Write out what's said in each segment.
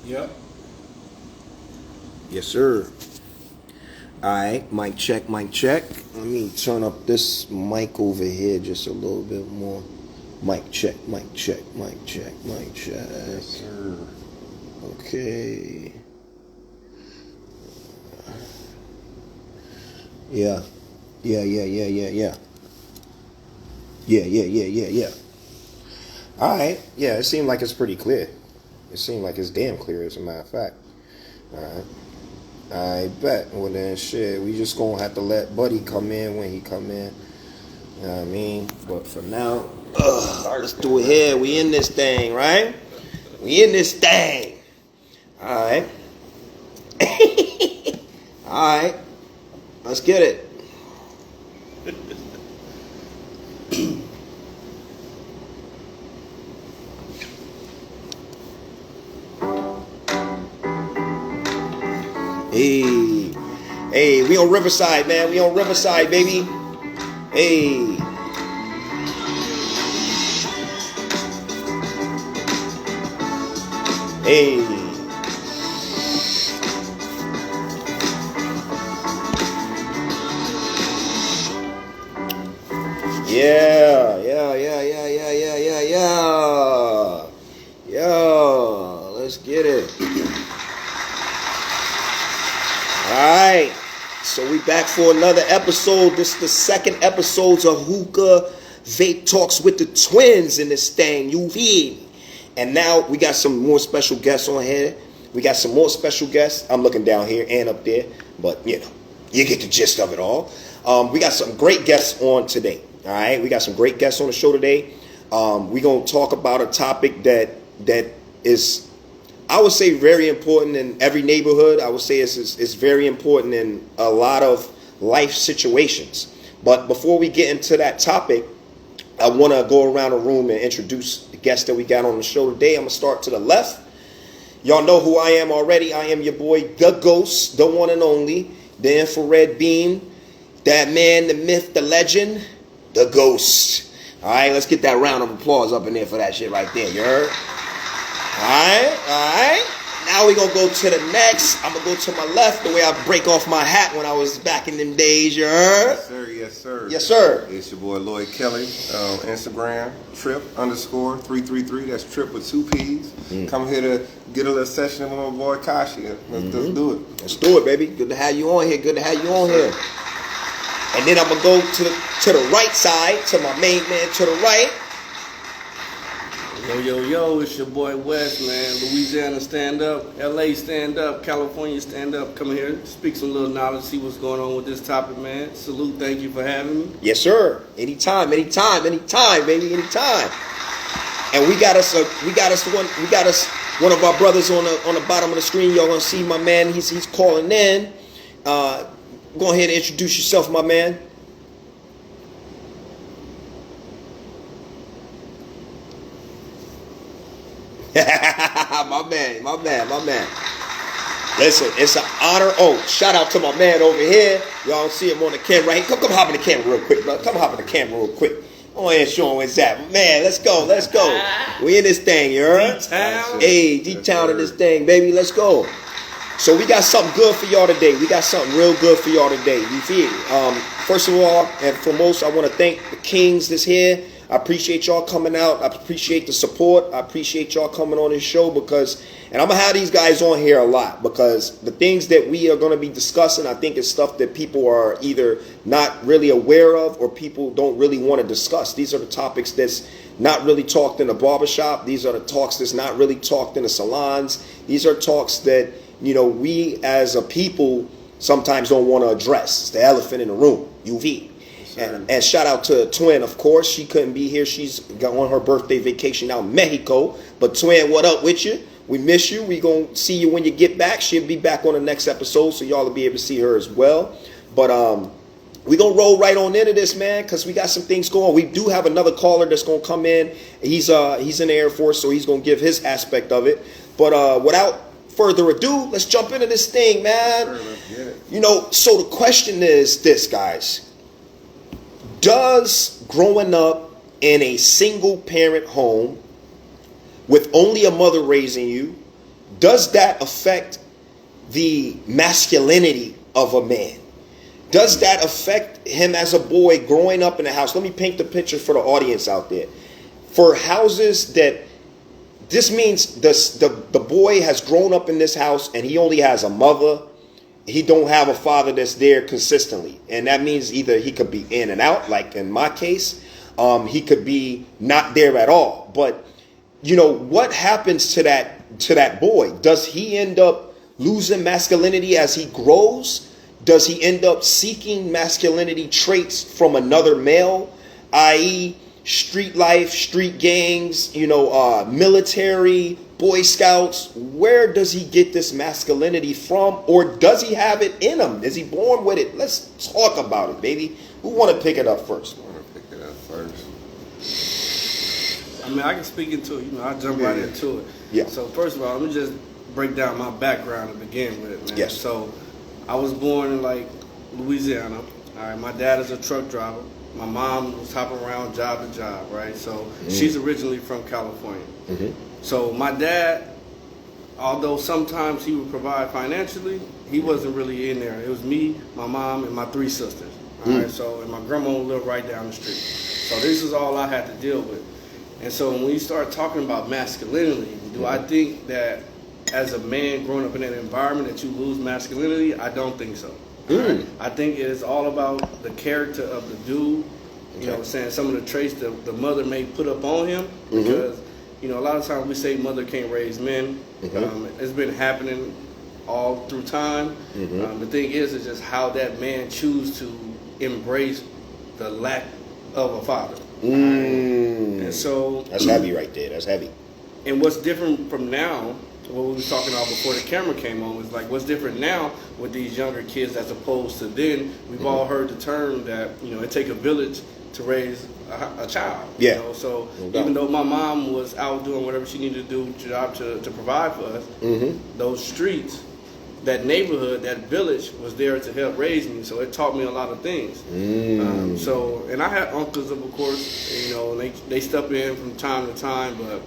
Yep. Yes, sir. All right, mic check, mic check. Let me turn up this mic over here just a little bit more. Mic check, mic check, mic check, mic check. Yes, sir. Okay. Yeah. Yeah. Yeah. All right. Yeah, it seemed like it's pretty clear. It seemed like it's damn clear, as a matter of fact. All right. I bet. Well then, shit, we just gonna have to let Buddy come in when he come in. You know what I mean? But for now, let's do it here. We in this thing, right? We in this thing. All right. All right. Let's get it. Hey, we on Riverside, man. We on Riverside, baby. Hey. Hey. Yeah. Let's get it. Alright, so we back for another episode. This is the second episode of Hookah Vape Talks with the Twins in this thing, you feel? And now we got some more special guests on here. We got some more special guests. I'm looking down here and up there, but you know, you get the gist of it all. We got some great guests on today. Alright, we got some great guests on the show today. We're going to talk about a topic that is, I would say, very important in every neighborhood. I would say it's very important in a lot of life situations. But before we get into that topic, I want to go around the room and introduce the guests that we got on the show today. I'm going to start to the left. Y'all know who I am already. I am your boy, the Ghost, the one and only, the infrared beam, that man, the myth, the legend, the Ghost. All right, let's get that round of applause up in there for that shit right there. You heard? Alright. Now we gonna go to the next. I'm gonna go to my left, the way I break off my hat when I was back in them days, you heard? Yes, sir. Yes, sir. It's your boy Lloyd Kelly. Instagram, trip_333. That's trip with 2 P's. Come here to get a little session with my boy Kashi. Let's do it. Let's do it, baby. Good to have you on here. And then I'm gonna go to the right side, to my main man to the right. Yo, it's your boy West, man. Louisiana stand up, LA stand up, California stand up. Come here, speak some little knowledge, see what's going on with this topic, man. Salute, thank you for having me. Yes, sir. Anytime, baby, anytime. And we got us one of our brothers on the bottom of the screen. Y'all gonna see my man. He's calling in. Go ahead and introduce yourself, my man. my man. Listen, it's an honor. Oh, shout out to my man over here. Y'all don't see him on the camera right here. Come hop in the camera real quick, bro. Come hop in the camera real quick. Go ahead and show him what's that. Man, let's go. We in this thing, you heard? D-Town. Hey, D-Town in this thing, baby. Let's go. So we got something good for y'all today. We got something real good for y'all today. You feel me? First of all, and foremost, I want to thank the Kings that's here. I appreciate y'all coming out. I appreciate the support. I appreciate y'all coming on this show and I'm going to have these guys on here a lot because the things that we are going to be discussing, I think is stuff that people are either not really aware of or people don't really want to discuss. These are the topics that's not really talked in the barbershop. These are the talks that's not really talked in the salons. These are talks that, you know, we as a people sometimes don't want to address. It's the elephant in the room, UV. And shout out to Twin, of course. She couldn't be here. She's on her birthday vacation out in Mexico. But Twin, what up with you? We miss you. We going to see you when you get back. She'll be back on the next episode, so y'all will be able to see her as well. But we going to roll right on into this, man, because we got some things going on. We do have another caller that's going to come in. He's in the Air Force, so he's going to give his aspect of it. But without further ado, let's jump into this thing, man. Sure, let's get it. You know, so the question is this, guys. Does growing up in a single parent home with only a mother raising you, does that affect the masculinity of a man? Does that affect him as a boy growing up in a house? Let me paint the picture for the audience out there. For houses that, this means the boy has grown up in this house and he only has a mother. He don't have a father that's there consistently. And that means either he could be in and out, like in my case. He could be not there at all. But, you know, what happens to that boy? Does he end up losing masculinity as he grows? Does he end up seeking masculinity traits from another male, i.e., street life, street gangs, you know, military, Boy Scouts? Where does he get this masculinity from? Or does he have it in him? Is he born with it? Let's talk about it, baby. Who want to pick it up first? I want to pick it up first. I mean, I can speak into it. You know, I'll jump right into it. Yeah. So first of all, let me just break down my background to begin with, man. Yes. So I was born in like Louisiana. All right. My dad is a truck driver. My mom was hopping around job to job, right? So she's originally from California. So my dad, although sometimes he would provide financially, he wasn't really in there. It was me, my mom, and my 3 sisters. All right. So and my grandma lived right down the street. So this is all I had to deal with. And so when we start talking about masculinity, do I think that as a man growing up in that environment that you lose masculinity? I don't think so. Right? I think it is all about the character of the dude. You know what I'm saying? Some of the traits that the mother may put up on him. Because, you know, a lot of times we say mother can't raise men. It's been happening all through time. The thing is just how that man chooses to embrace the lack of a father. And so that's heavy right there. That's heavy. And what's different from now, what we was talking about before the camera came on, was like what's different now with these younger kids as opposed to then. We've all heard the term that, you know, it takes a village to raise a child. Yeah. You know? So even though my mom was out doing whatever she needed to do to provide for us, those streets, that neighborhood, that village was there to help raise me. So it taught me a lot of things. So, and I had uncles, of course, you know, they step in from time to time, but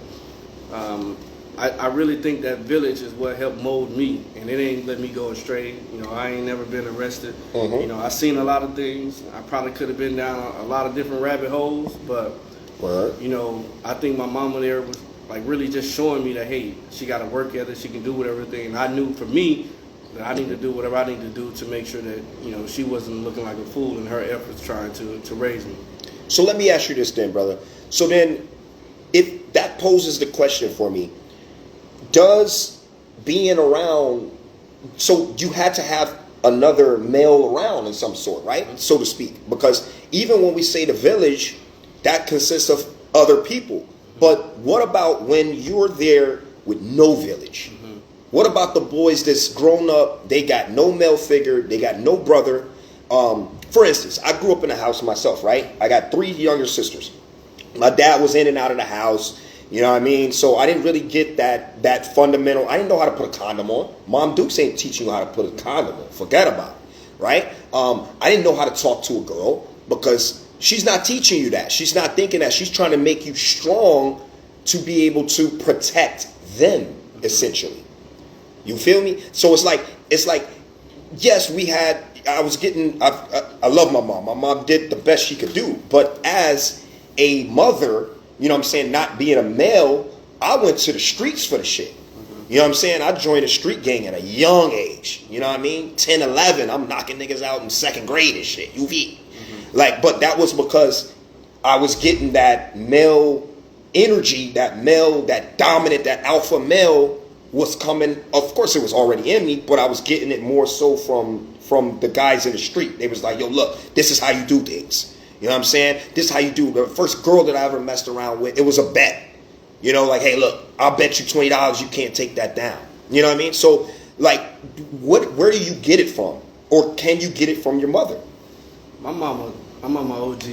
I really think that village is what helped mold me, and it ain't let me go astray. You know, I ain't never been arrested. You know, I seen a lot of things. I probably could have been down a lot of different rabbit holes, but you know, I think my mama there was like really just showing me that, hey, she got to work ethic, she can do whatever thing. And I knew for me that I need to do whatever I need to do to make sure that, you know, she wasn't looking like a fool in her efforts trying to raise me. So let me ask you this then, brother. So then, if that poses the question for me, does being around, so you had to have another male around in some sort, right? So to speak. Because even when we say the village, that consists of other people. But what about when you're there with no village? What about the boys that's grown up, they got no male figure, they got no brother? For instance, I grew up in a house myself, right? I got 3 younger sisters. My dad was in and out of the house, you know what I mean? So I didn't really get that fundamental. I didn't know how to put a condom on. Mom Dukes ain't teaching you how to put a condom on. Forget about it, right? I didn't know how to talk to a girl because she's not teaching you that. She's not thinking that. She's trying to make you strong to be able to protect them, essentially. You feel me? So it's like, yes, I love my mom. My mom did the best she could do. But as a mother, you know what I'm saying, not being a male, I went to the streets for the shit. You know what I'm saying? I joined a street gang at a young age. You know what I mean? 10, 11, I'm knocking niggas out in 2nd grade and shit. Like, but that was because I was getting that male energy, that male, that dominant, that alpha male was coming. Of course it was already in me, but I was getting it more so from the guys in the street. They was like, yo, look, this is how you do things. You know what I'm saying? This is how you do. The first girl that I ever messed around with, it was a bet. You know, like, hey, look, I'll bet you $20 you can't take that down. You know what I mean? So, like, where do you get it from? Or can you get it from your mother? My mama OG.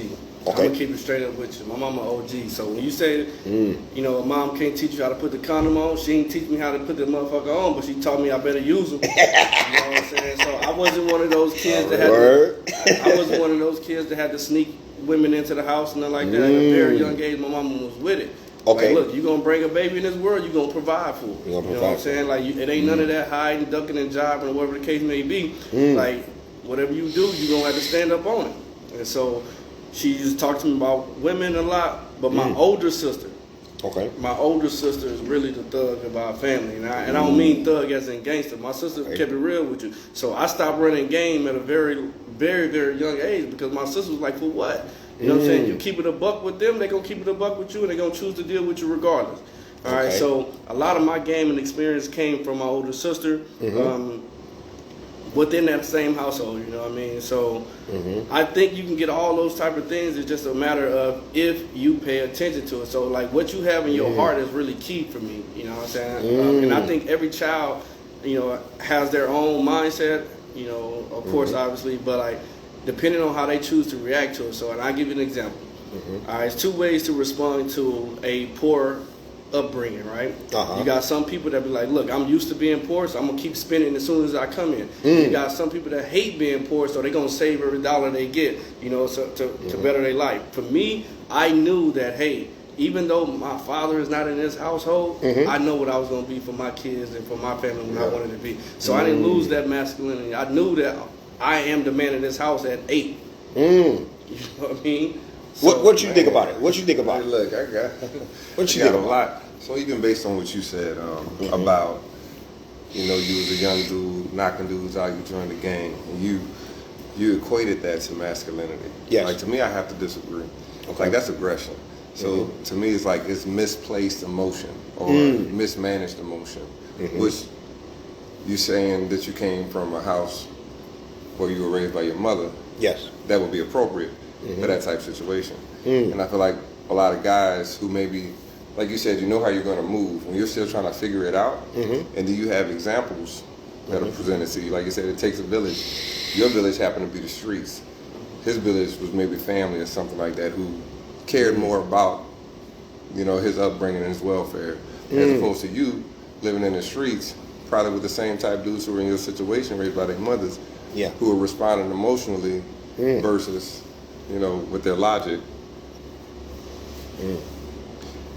I'm going to keep it straight up with you. My mama OG. So when you say, you know, a mom can't teach you how to put the condom on, she ain't teach me how to put the motherfucker on, but she taught me I better use them. You know what I'm saying? So I wasn't one of those kids that had to sneak women into the house and nothing like that. At a very young age, my mama was with it. Okay. Like, look, you're going to bring a baby in this world, you're going to provide for it. You know what I'm saying? Like, it ain't none of that hiding, ducking, and jiving, or whatever the case may be. Like, whatever you do, you're going to have to stand up on it. And so she used to talk to me about women a lot, but my older sister, my older sister is really the thug of our family. And I don't mean thug as in gangster. My sister kept it real with you. So I stopped running game at a very, very, very young age because my sister was like, for what? You know what I'm saying? You keep it a buck with them, they're going to keep it a buck with you, and they're going to choose to deal with you regardless. All right, so a lot of my gaming experience came from my older sister within that same household, you know what I mean? So I think you can get all those type of things. It's just a matter of if you pay attention to it. So, like, what you have in your heart is really key for me, you know what I'm saying? And I think every child, you know, has their own mindset, you know, of course, obviously, but, like, depending on how they choose to react to it. So, and I'll give you an example. All right, it's two ways to respond to a poor upbringing, right? You got some people that be like, look, I'm used to being poor, so I'm going to keep spending as soon as I come in. You got some people that hate being poor, so they're going to save every dollar they get, you know, so, to better their life. For me, I knew that, hey, even though my father is not in this household, I know what I was going to be for my kids and for my family when I wanted to be. So I didn't lose that masculinity. I knew that I am the man in this house at 8. You know what I mean? So, what you think about it? What you think about it? Look, I got What you got think a lot. So even based on what you said about, you know, you was a young dude knocking dudes out, you joined the gang, and you equated that to masculinity. Yes. Like, to me, I have to disagree. Like, that's aggression. So to me, it's like it's misplaced emotion or mismanaged emotion, which you saying that you came from a house where you were raised by your mother. Yes. That would be appropriate for that type of situation. And I feel like a lot of guys who maybe, like you said, you know how you're going to move when you're still trying to figure it out, and do you have examples that are presented to you? Like you said, it takes a village. Your village happened to be the streets. His village was maybe family or something like that who cared more about, you know, his upbringing and his welfare, as opposed to you living in the streets, probably with the same type dudes who were in your situation, raised by their mothers, who were responding emotionally versus, you know, with their logic.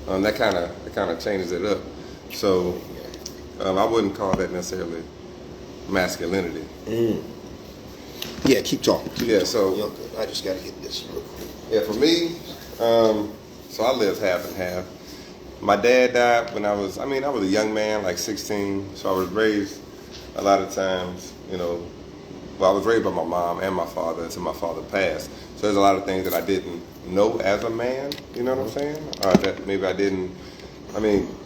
That kind of changes it up. So I wouldn't call that necessarily masculinity. Yeah, keep talking. So I just got to get this real quick. Yeah, for me, so I lived half and half. My dad died when I was a young man, like 16. So I was raised a lot of times, you know, I was raised by my mom and my father until my father passed. So there's a lot of things that I didn't know as a man, you know what I'm saying? That maybe I didn't,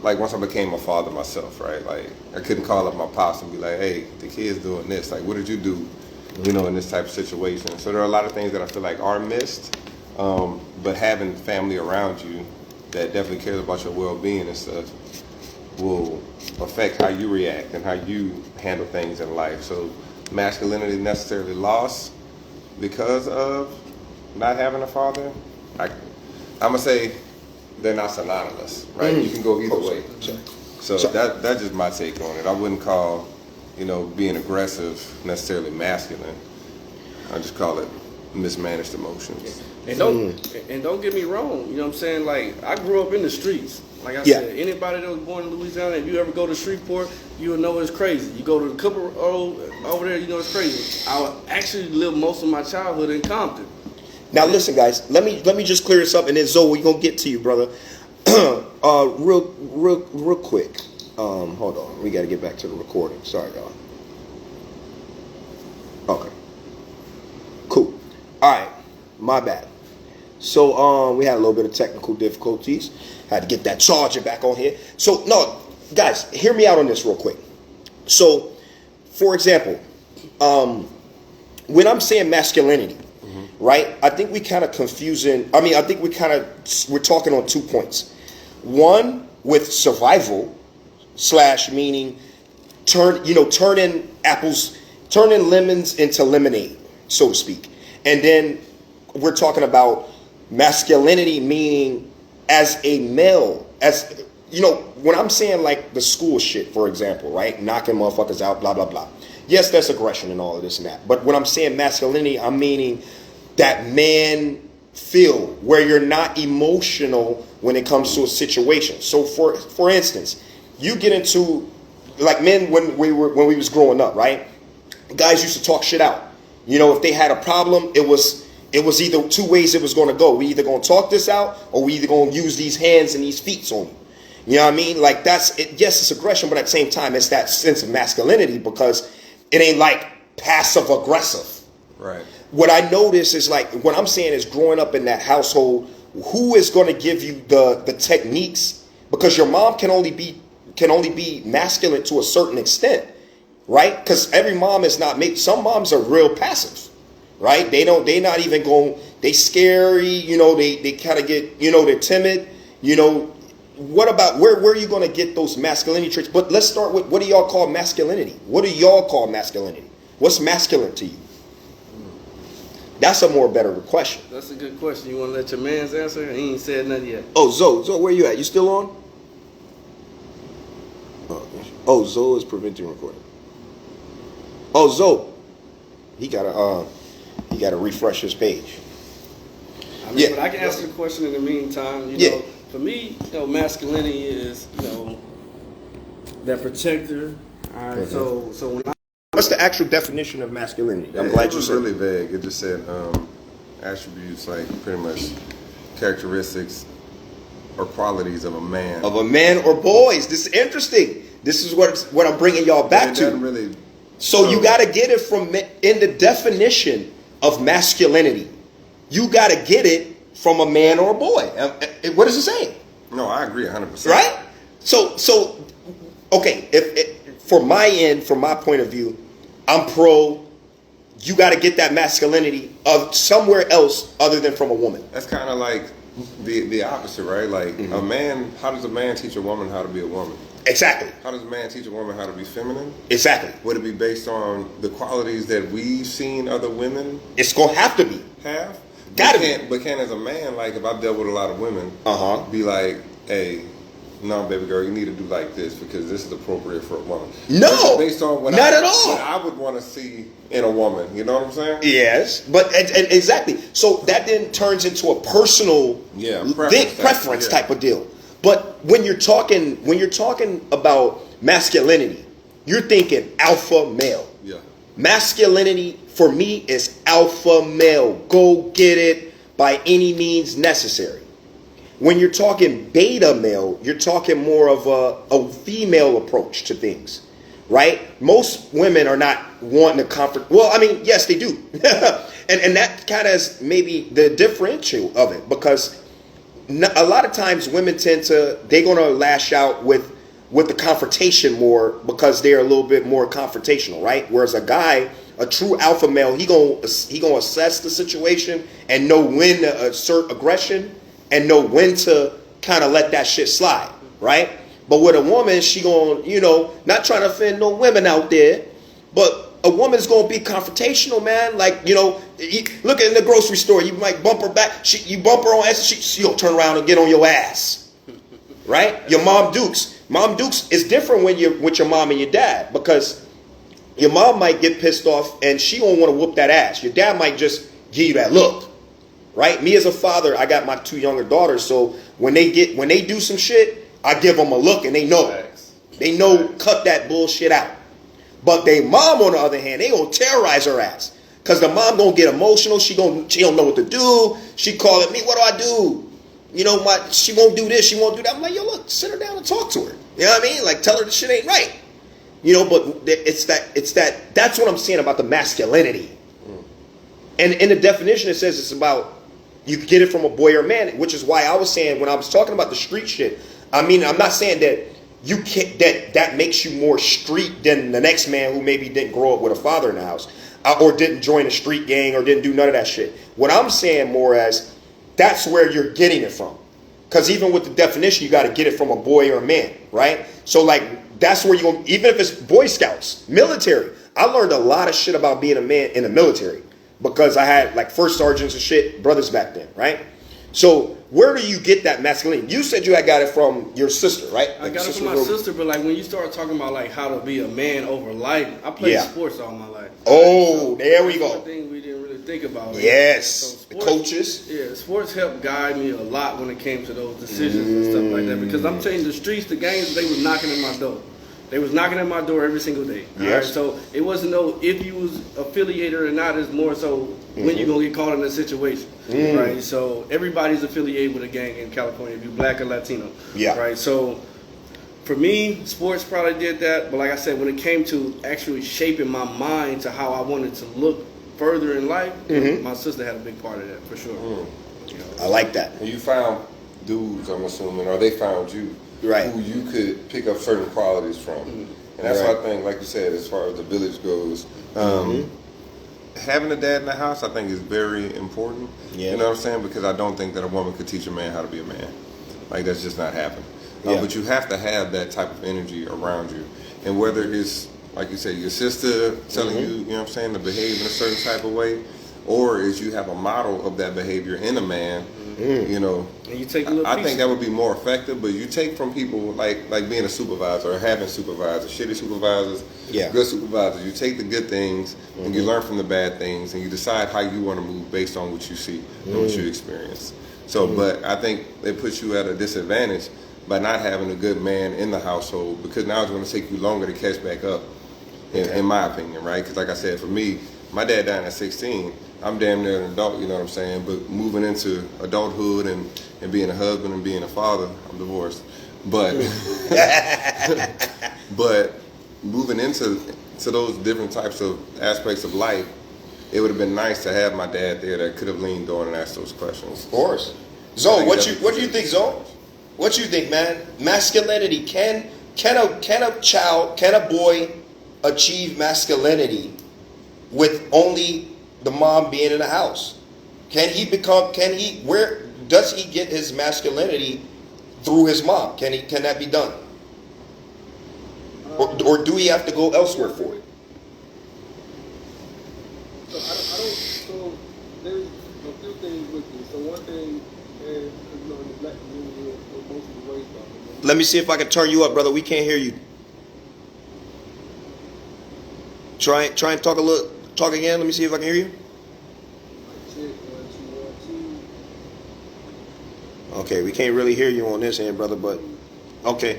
like once I became a father myself, right? Like I couldn't call up my pops and be like, hey, the kid's doing this. Like, what did you do, you know, in this type of situation? So there are a lot of things that I feel like are missed, but having family around you that definitely cares about your well-being and stuff will affect how you react and how you handle things in life. So masculinity necessarily lost because of not having a father. I'm gonna say they're not synonymous, right? You can go either way. So that's just my take on it. I wouldn't call, you know, being aggressive necessarily masculine. I just call it mismanaged emotions. And don't get me wrong, you know what I'm saying? Like, I grew up in the streets. Like I said, anybody that was born in Louisiana, if you ever go to Shreveport, you'll know it's crazy. You go to the Cooper Road over there, you know it's crazy. I actually lived most of my childhood in Compton. Now listen, guys, let me just clear this up, and then Zoe, we're gonna get to you, brother. Real quick. Hold on, we got to get back to the recording. Sorry, y'all. Okay. Cool. All right. My bad. So we had a little bit of technical difficulties. Had to get that charger back on here. So no, guys, hear me out on this real quick. So, for example, when I'm saying masculinity, right? I think we kind of confusing. I mean, I think we're talking on 2 points. One with survival / meaning turning lemons into lemonade, so to speak. And then we're talking about masculinity, meaning as a male, as you know, when I'm saying like the school shit, for example, right? Knocking motherfuckers out, blah, blah, blah. Yes, that's aggression and all of this and that. But when I'm saying masculinity, I'm meaning that man feel, where you're not emotional when it comes to a situation. So for instance, you get into, like, men when we was growing up, right? Guys used to talk shit out. You know, if they had a problem, it was either two ways it was going to go. We either going to talk this out, or we either going to use these hands and these feet on you. You know what I mean? Like, that's it. Yes, it's aggression, but at the same time, it's that sense of masculinity, because it ain't like passive aggressive. Right. What I notice is, like, what I'm saying is, growing up in that household, who is going to give you the techniques? Because your mom can only be masculine to a certain extent, right? Because every mom is not made. Some moms are real passive, right? They not even going. They scary, you know. They kind of get, you know, they're timid, you know. What about where are you going to get those masculinity traits? But let's start with, what do y'all call masculinity? What do y'all call masculinity? What's masculine to you? That's a more better question. That's a good question. You want to let your man's answer? He ain't said nothing yet. Oh, Zoe, where you at? You still on? Oh, Zoe is preventing recording. Oh, Zoe, he gotta refresh his page. I mean, but I can answer the question in the meantime. You know, for me, you know, masculinity is, you know, that protector. All right. Mm-hmm. So when What's the actual definition of masculinity? I'm glad it you was said. really vague. It just said attributes, like pretty much characteristics or qualities of a man. Of a man or boys. This is interesting. This is what I'm bringing y'all back it to. doesn't really. So you got to get it from, in the definition of masculinity, you got to get it from a man or a boy. What is it saying? No, I agree 100%. Right? So okay, if from my end, from my point of view, I'm pro. You got to get that masculinity of somewhere else other than from a woman. That's kind of like the opposite, right? Like a man. How does a man teach a woman how to be a woman? Exactly. How does a man teach a woman how to be feminine? Exactly. Would it be based on the qualities that we've seen other women It's gonna have to be. have? Gotta be. But can as a man, like if I've dealt with a lot of women, be like, hey, no, baby girl, you need to do like this because this is appropriate for a woman. No, based on what not at all. What I would want to see in a woman. You know what I'm saying? Yes, but and exactly. So that then turns into a personal preference type of deal. But when you're talking about masculinity, you're thinking alpha male. Yeah. Masculinity for me is alpha male. Go get it by any means necessary. When you're talking beta male, you're talking more of a female approach to things, right? Most women are not wanting to comfort. Well, I mean, yes, they do. and that kind of is maybe the differential of it, because a lot of times women they're going to lash out with the confrontation more because they're a little bit more confrontational, right? Whereas a guy, a true alpha male, he gonna assess the situation and know when to assert aggression and know when to kind of let that shit slide, right? But with a woman, she gonna, not trying to offend no women out there, but a woman's gonna be confrontational, man. Like, look at in the grocery store, you might bump her back. You bump her on ass, she'll turn around and get on your ass, right? Your Mom Dukes is different when you're with your mom and your dad, because your mom might get pissed off and she won't want to whoop that ass. Your dad might just give you that look, right? Me as a father, I got my 2 younger daughters, so when they do some shit, I give them a look and they know. They know, cut that bullshit out. But they mom, on the other hand, they gonna terrorize her ass. Cause the mom gonna get emotional. She don't know what to do. She calling me, what do I do? She won't do this, she won't do that. I'm like, yo, look, sit her down and talk to her. You know what I mean? Like, tell her the shit ain't right. But that's what I'm saying about the masculinity. And in the definition, it says it's about, you can get it from a boy or a man, which is why I was saying when I was talking about the street shit, I mean, I'm not saying that you can't, that makes you more street than the next man who maybe didn't grow up with a father in the house, or didn't join a street gang, or didn't do none of that shit. What I'm saying more as, that's where you're getting it from. Because even with the definition, you got to get it from a boy or a man, right? So like, that's where you're going, even if it's Boy Scouts, military. I learned a lot of shit about being a man in the military, because I had like first sergeants and shit, brothers back then, right? So where do you get that masculinity? You said you had got it from your sister, right? I got it from my sister, but like when you start talking about like how to be a man over life, I played sports all my life. Oh, there we go. One thing we didn't really think about. Yes, so sports, the coaches. Yeah, sports helped guide me a lot when it came to those decisions and stuff like that. Because I'm telling you, the streets, the games, they was knocking at my door. They was knocking at my door every single day. Yes. Right? So it wasn't no if you was affiliated or not. It's more so when you gonna get caught in a situation, right? So everybody's affiliated with a gang in California. If you black or Latino, right? So for me, sports probably did that. But like I said, when it came to actually shaping my mind to how I wanted to look further in life, my sister had a big part of that for sure. You know? I like that. And you found dudes, I'm assuming, or they found you. Right. Who you could pick up certain qualities from. And that's why I think, like you said, as far as the village goes, having a dad in the house, I think, is very important. Yeah. You know what I'm saying? Because I don't think that a woman could teach a man how to be a man. Like, that's just not happening. But you have to have that type of energy around you. And whether it's, like you said, your sister telling you, you know what I'm saying, to behave in a certain type of way, or is you have a model of that behavior in a man, you know, and you take a little I think that would be more effective. But you take from people like being a supervisor or having supervisors, shitty supervisors, good supervisors. You take the good things and you learn from the bad things, and you decide how you want to move based on what you see and what you experience. So, but I think it puts you at a disadvantage by not having a good man in the household, because now it's going to take you longer to catch back up, in my opinion, right? Because like I said, for me, my dad died at 16. I'm damn near an adult, you know what I'm saying? But moving into adulthood and being a husband and being a father, I'm divorced. But but moving into those different types of aspects of life, it would have been nice to have my dad there that could have leaned on and asked those questions. Of course. Zoe, what do you think, Zoe? What you think, man? Masculinity, can a boy achieve masculinity with only the mom being in the house? Where does he get his masculinity through his mom? Can that be done? Or do we have to go elsewhere for it? So so there's a few things with this. So one thing is, in the black community, we're mostly raised off of. Let me see if I can turn you up, brother. We can't hear you. Try and talk again. Let me see if I can hear you. Okay, we can't really hear you on this end, brother, but okay.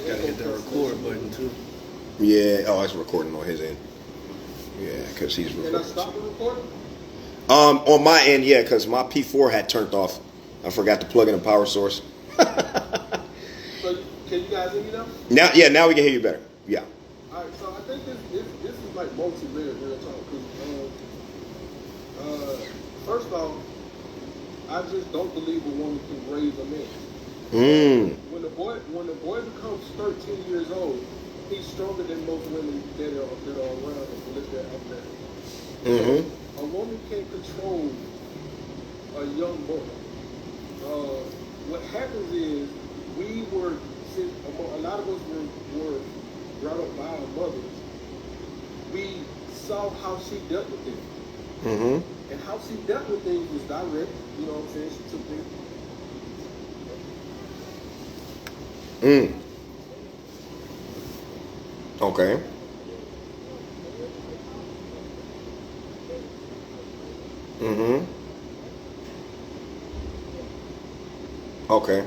Gotta hit the record button too. Yeah, it's recording on his end. Yeah, because he's recording. Can I stop the recording? On my end, yeah, because my P4 had turned off. I forgot to plug in a power source. So can you guys hear me now? Now we can hear you better. Yeah. All right, so I think this is like multi-layered real talk. Because first off, I just don't believe a woman can raise a man. When the boy becomes 13 years old, he's stronger than most women that are around him. Let's get up there. A woman can't control a young boy. What happens is a lot of us were brought up by our mothers. We saw how she dealt with things. And how she dealt with things was direct. You know what I'm saying? She took things. Okay. Okay.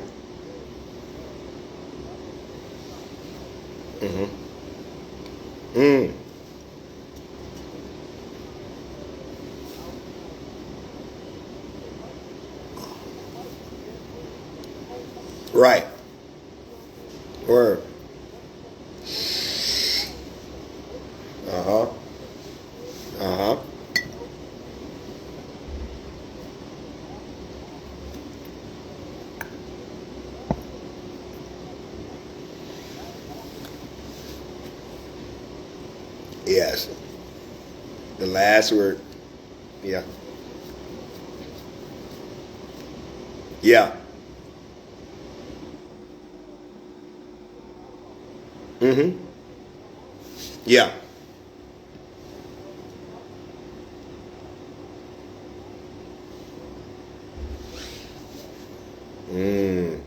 Right. Word. Yes. The last word. Yeah. Yeah. Yeah. Mm.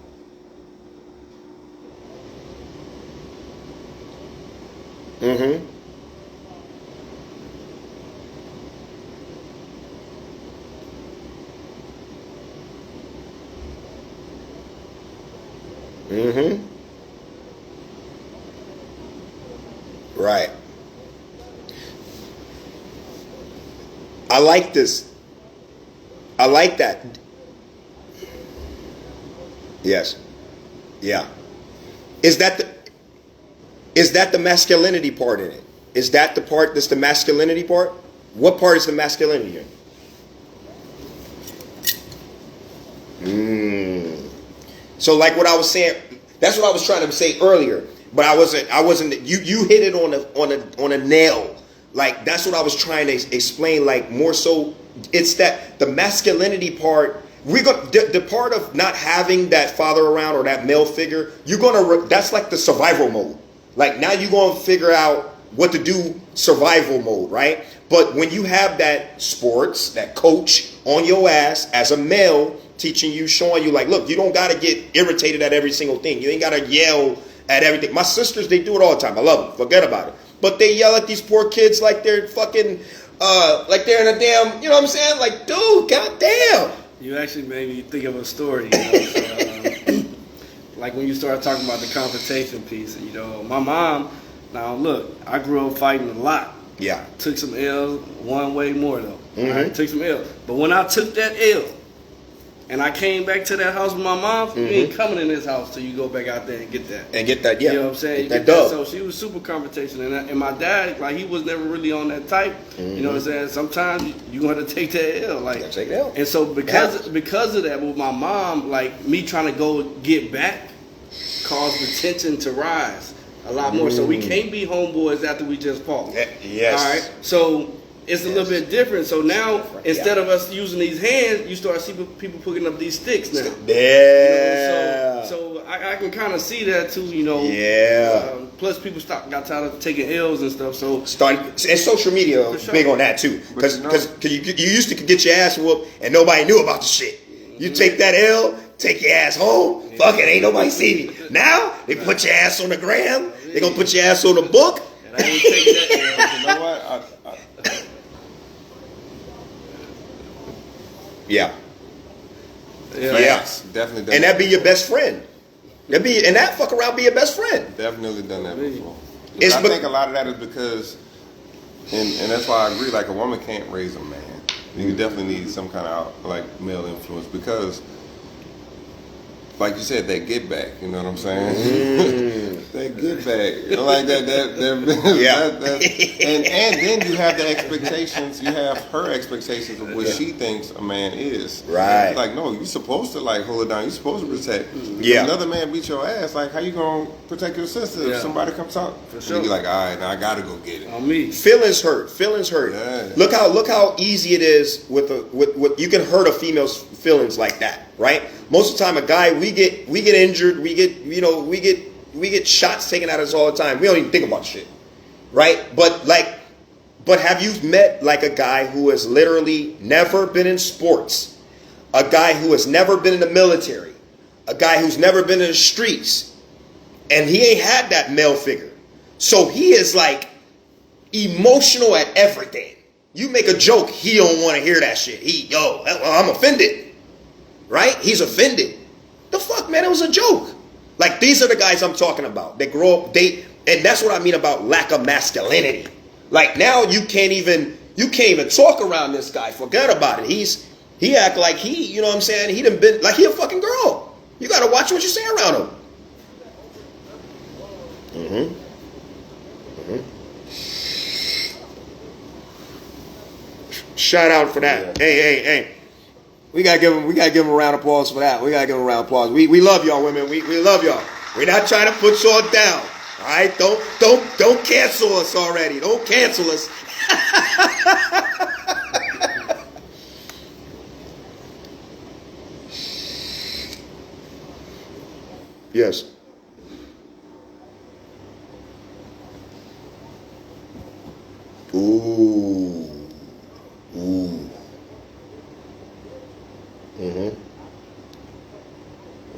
Mm-hmm. Mm-hmm. Right. I like this. I like that. Yes. Yeah. Is that the masculinity part in it? Is that the part that's the masculinity part? What part is the masculinity in? So like what I was saying, that's what I was trying to say earlier, but I wasn't you hit it on a nail. Like that's what I was trying to explain, like more so it's that the masculinity part, the part of not having that father around or that male figure, that's like the survival mode. Like now you're going to figure out what to do survival mode, right? But when you have that sports, that coach on your ass as a male teaching you, showing you like, look, you don't got to get irritated at every single thing. You ain't got to yell at everything. My sisters, they do it all the time. I love them. Forget about it. But they yell at these poor kids like they're fucking, like they're in a damn, you know what I'm saying? Like, dude, goddamn. You actually made me think of a story. You know, so, like when you started talking about the confrontation piece, you know, my mom, now look, I grew up fighting a lot. Yeah. Took some L's, one way more though. Mm-hmm. Right? Took some L's. But when I took that L and I came back to that house with my mom, you ain't coming in this house till you go back out there and get that. And get that, yeah. You know what I'm saying? You Get get that that. dub. So she was super confrontational. And my dad, like, he was never really on that type. You know what I'm saying? Sometimes you're going to have to take that L. Like, Take that L. And so because of that, with my mom, like, me trying to go get back caused the tension to rise a lot more. So we can't be homeboys after we just fought. Yes. All right? So it's a little bit different. So now, instead Yeah. of us using these hands, you start seeing people picking up these sticks now. Yeah. So I can kind of see that too, you know. Yeah. Plus, people got tired of taking L's and stuff. So And social media For sure. big on that too, because you used to get your ass whooped and nobody knew about the shit. You take that L, take your ass home. Fuck it, ain't nobody see me. Now they put your ass on the gram. They gonna put your ass on the book. and I ain't taking that L. You know what? Yeah. Yeah. Definitely done And that be your best friend. That fuck around be your best friend. Definitely done that before. It's I be- think a lot of that is because, and that's why I agree. Like a woman can't raise a man. You definitely need some kind of like male influence because, like you said, that get back. You know what I'm saying? That get back, you know, like that. Yeah. And then you have the expectations. You have her expectations of what she thinks a man is. Right. Like no, you're supposed to like hold it down. You're supposed to protect. Yeah. If another man beat your ass, like how you gonna protect your sister Yeah. if somebody comes out? For sure. You're like, all right, now I gotta go get it. On me. Feelings hurt. Yeah. Look how easy it is with you can hurt a female's feelings like that, right? Most of the time, a guy we get injured, we get shots taken at us all the time. We don't even think about shit, right? But have you met like a guy who has literally never been in sports, a guy who has never been in the military, a guy who's never been in the streets, and he ain't had that male figure, so he is like emotional at everything. You make a joke, he don't want to hear that shit. I'm offended. Right? He's offended. The fuck, man, it was a joke. Like these are the guys I'm talking about. They grow up, and that's what I mean about lack of masculinity. Like now you can't even talk around this guy. Forget about it. He act like you know what I'm saying? He done been like he a fucking girl. You gotta watch what you say around him. Shout out for that. Yeah. Hey. We gotta give him a round of applause for that. We gotta give him a round of applause. We love y'all, women. We love y'all. We're not trying to put y'all down. All right, don't cancel us already. Don't cancel us. Yes. Ooh.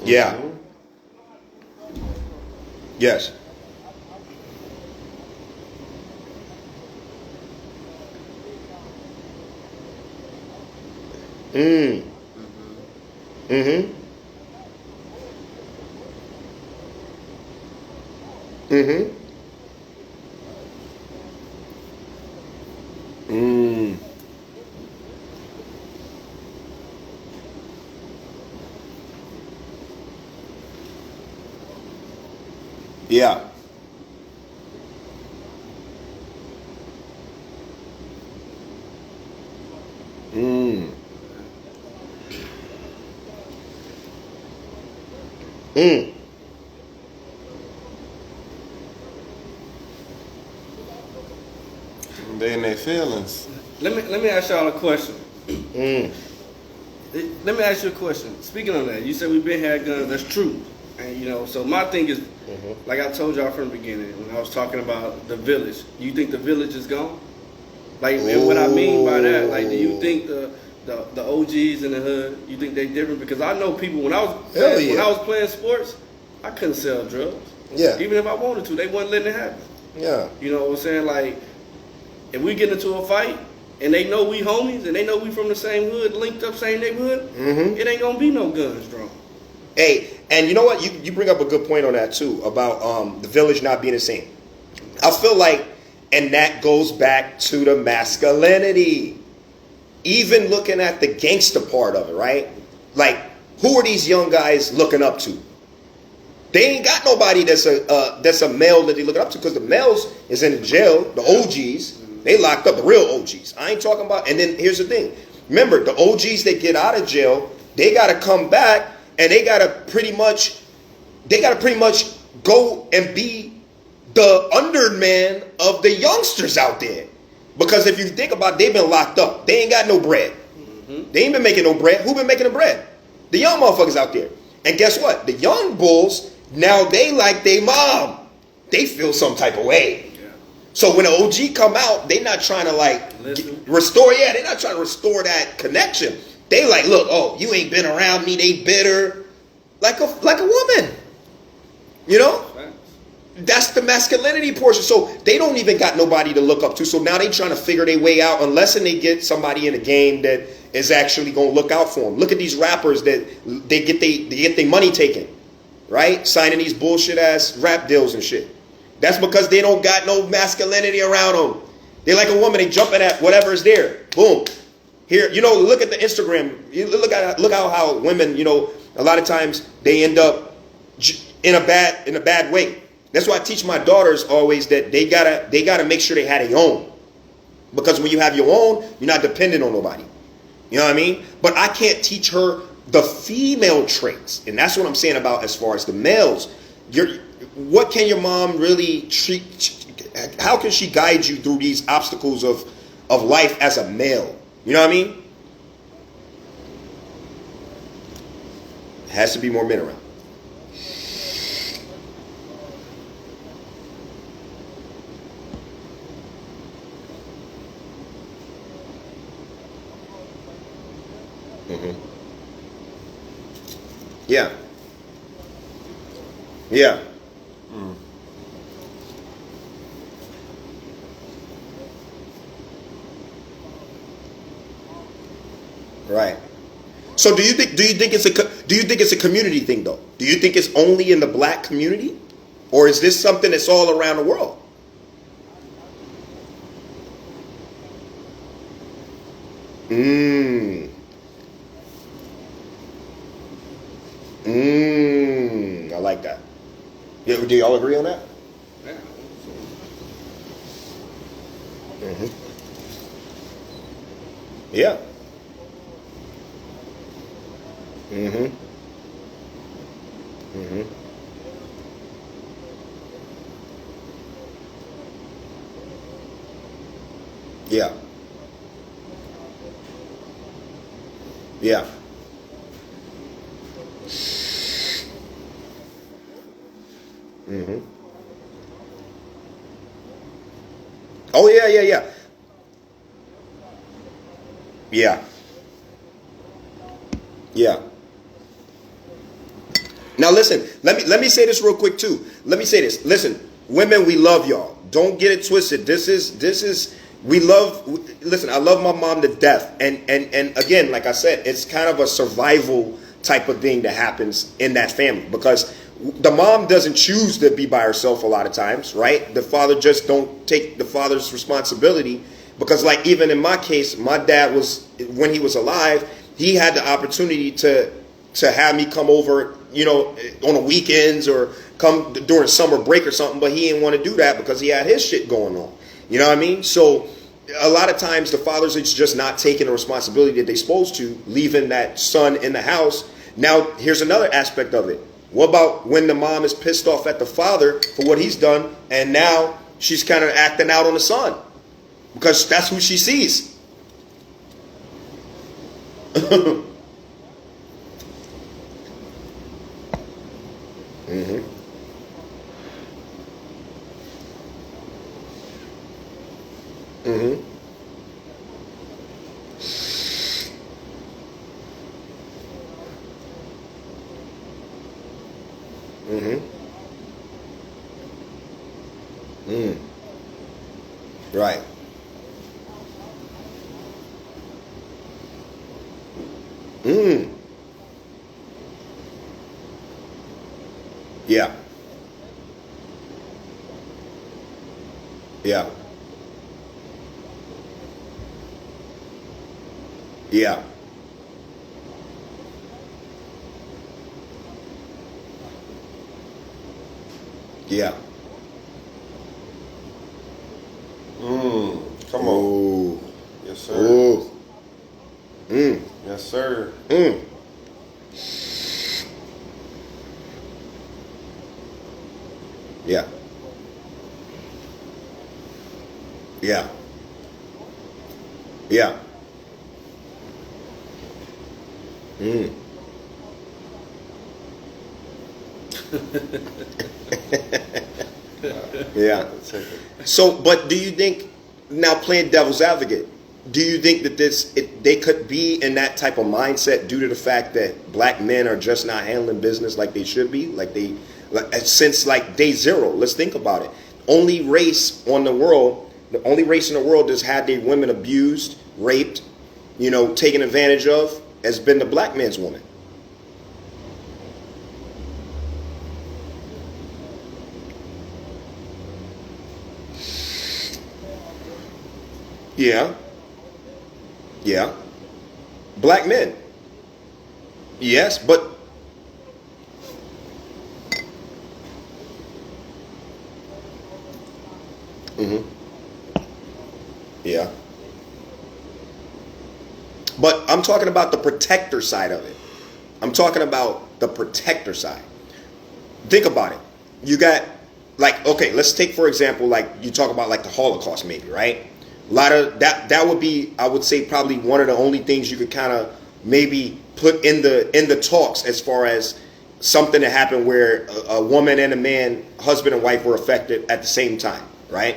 Yeah. Yes. Mm. Mm-hmm. Mm-hmm. Mm. Yeah. Mm. Mm. They in their feelings. Let me ask y'all a question. Mm. Let me ask you a question. Speaking of that, you said we've been had guns. That's true. And you know, so my thing is, like I told y'all from the beginning when I was talking about the village. You think the village is gone? Like, and what I mean by that, like, do you think the OGs in the hood, you think they different? Because I know people when I was when I was playing sports, I couldn't sell drugs. Yeah. Even if I wanted to, they wasn't letting it happen. Yeah. You know what I'm saying? Like, if we get into a fight and they know we homies and they know we from the same hood, linked up, same neighborhood, it ain't gonna be no guns drawn. Hey, and you know what? You bring up a good point on that too about the village not being the same. I feel like, and that goes back to the masculinity. Even looking at the gangster part of it, right? Like, who are these young guys looking up to? They ain't got nobody that's a male that they looking up to, because the males is in the jail. The OGs, they locked up, the real OGs. I ain't talking about. And then here's the thing. Remember, the OGs that get out of jail, they got to come back and they got to pretty much go and be the underman of the youngsters out there. Because if you think about it, they've been locked up. They ain't got no bread. They ain't been making no bread. Who been making the bread? The young motherfuckers out there. And guess what? The young bulls, now they like they mom. They feel some type of way. Yeah. So when an OG come out, they not trying to restore. Yeah, they not trying to restore that connection. They like, look, oh, you ain't been around me. They bitter, like a woman. You know, that's the masculinity portion. So they don't even got nobody to look up to. So now they trying to figure their way out, unless they get somebody in the game that is actually gonna look out for them. Look at these rappers that they get their money taken, right? Signing these bullshit ass rap deals and shit. That's because they don't got no masculinity around them. They like a woman. They jumping at whatever is there. Boom. Here, you know, look at the Instagram. Look how women, you know, a lot of times they end up in a bad way. That's why I teach my daughters always that they gotta make sure they have their own. Because when you have your own, you're not dependent on nobody. You know what I mean? But I can't teach her the female traits. And that's what I'm saying about as far as the males. What can your mom really how can she guide you through these obstacles of life as a male? You know what I mean? Has to be more men around. Yeah. Yeah. Right. So do you think it's a community thing though? Do you think it's only in the black community, or is this something that's all around the world? I like that. Yeah, do y'all agree on that? Yeah. Yeah. Yeah. Oh yeah, yeah, yeah. Yeah. Yeah. Now listen, let me say this real quick too. Let me say this. Listen, women, we love y'all. Don't get it twisted. This is we love. Listen, I love my mom to death, and again, like I said, it's kind of a survival type of thing that happens in that family because the mom doesn't choose to be by herself a lot of times, right? The father just don't take the father's responsibility because, like, even in my case, my dad was, when he was alive, he had the opportunity to have me come over, you know, on the weekends or come during summer break or something, but he didn't want to do that because he had his shit going on. You know what I mean? So a lot of times the fathers are just not taking the responsibility that they're supposed to, leaving that son in the house. Now, here's another aspect of it. What about when the mom is pissed off at the father for what he's done, and now she's kind of acting out on the son because that's who she sees? Mm-hmm. Mm-hmm. Mm-hmm. Mm. Right. Mm. Yeah. Yeah. Yeah. Yeah. Come on. Ooh. Yes, sir. Ooh. Mm. Yes, sir. Mm. Yeah. Yeah. Yeah. Mm. Yeah. So, but do you think, now playing devil's advocate, do you think that they could be in that type of mindset due to the fact that black men are just not handling business like they should be, since like day zero? Let's think about it. The only race in the world that's had their women abused, raped, you know, taken advantage of, has been the black man's woman. Yeah. Yeah. Black men. Yes, but mm-hmm. Yeah. But I'm talking about the protector side of it. I'm talking about the protector side. Think about it. You got, like, okay, let's take for example, like you talk about like the Holocaust, maybe, right? A lot of that would be, I would say, probably one of the only things you could kind of maybe put in the talks as far as something that happened where a woman and a man, husband and wife, were affected at the same time, right?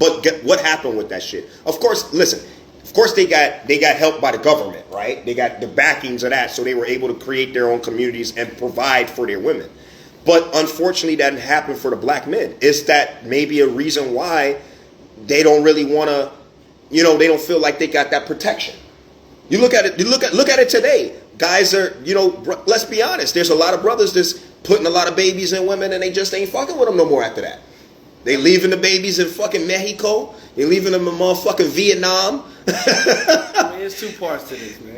But what happened with that shit? Of course, listen. Of course, they got help by the government, right? They got the backings of that, so they were able to create their own communities and provide for their women. But unfortunately, that didn't happen for the black men. Is that maybe a reason why they don't really want to, you know, they don't feel like they got that protection? You look at it. Look at it today. Guys are, you know, let's be honest. There's a lot of brothers that's putting a lot of babies in women, and they just ain't fucking with them no more after that. They leaving the babies in fucking Mexico. They leaving them in motherfucking Vietnam. I mean, it's two parts to this, man.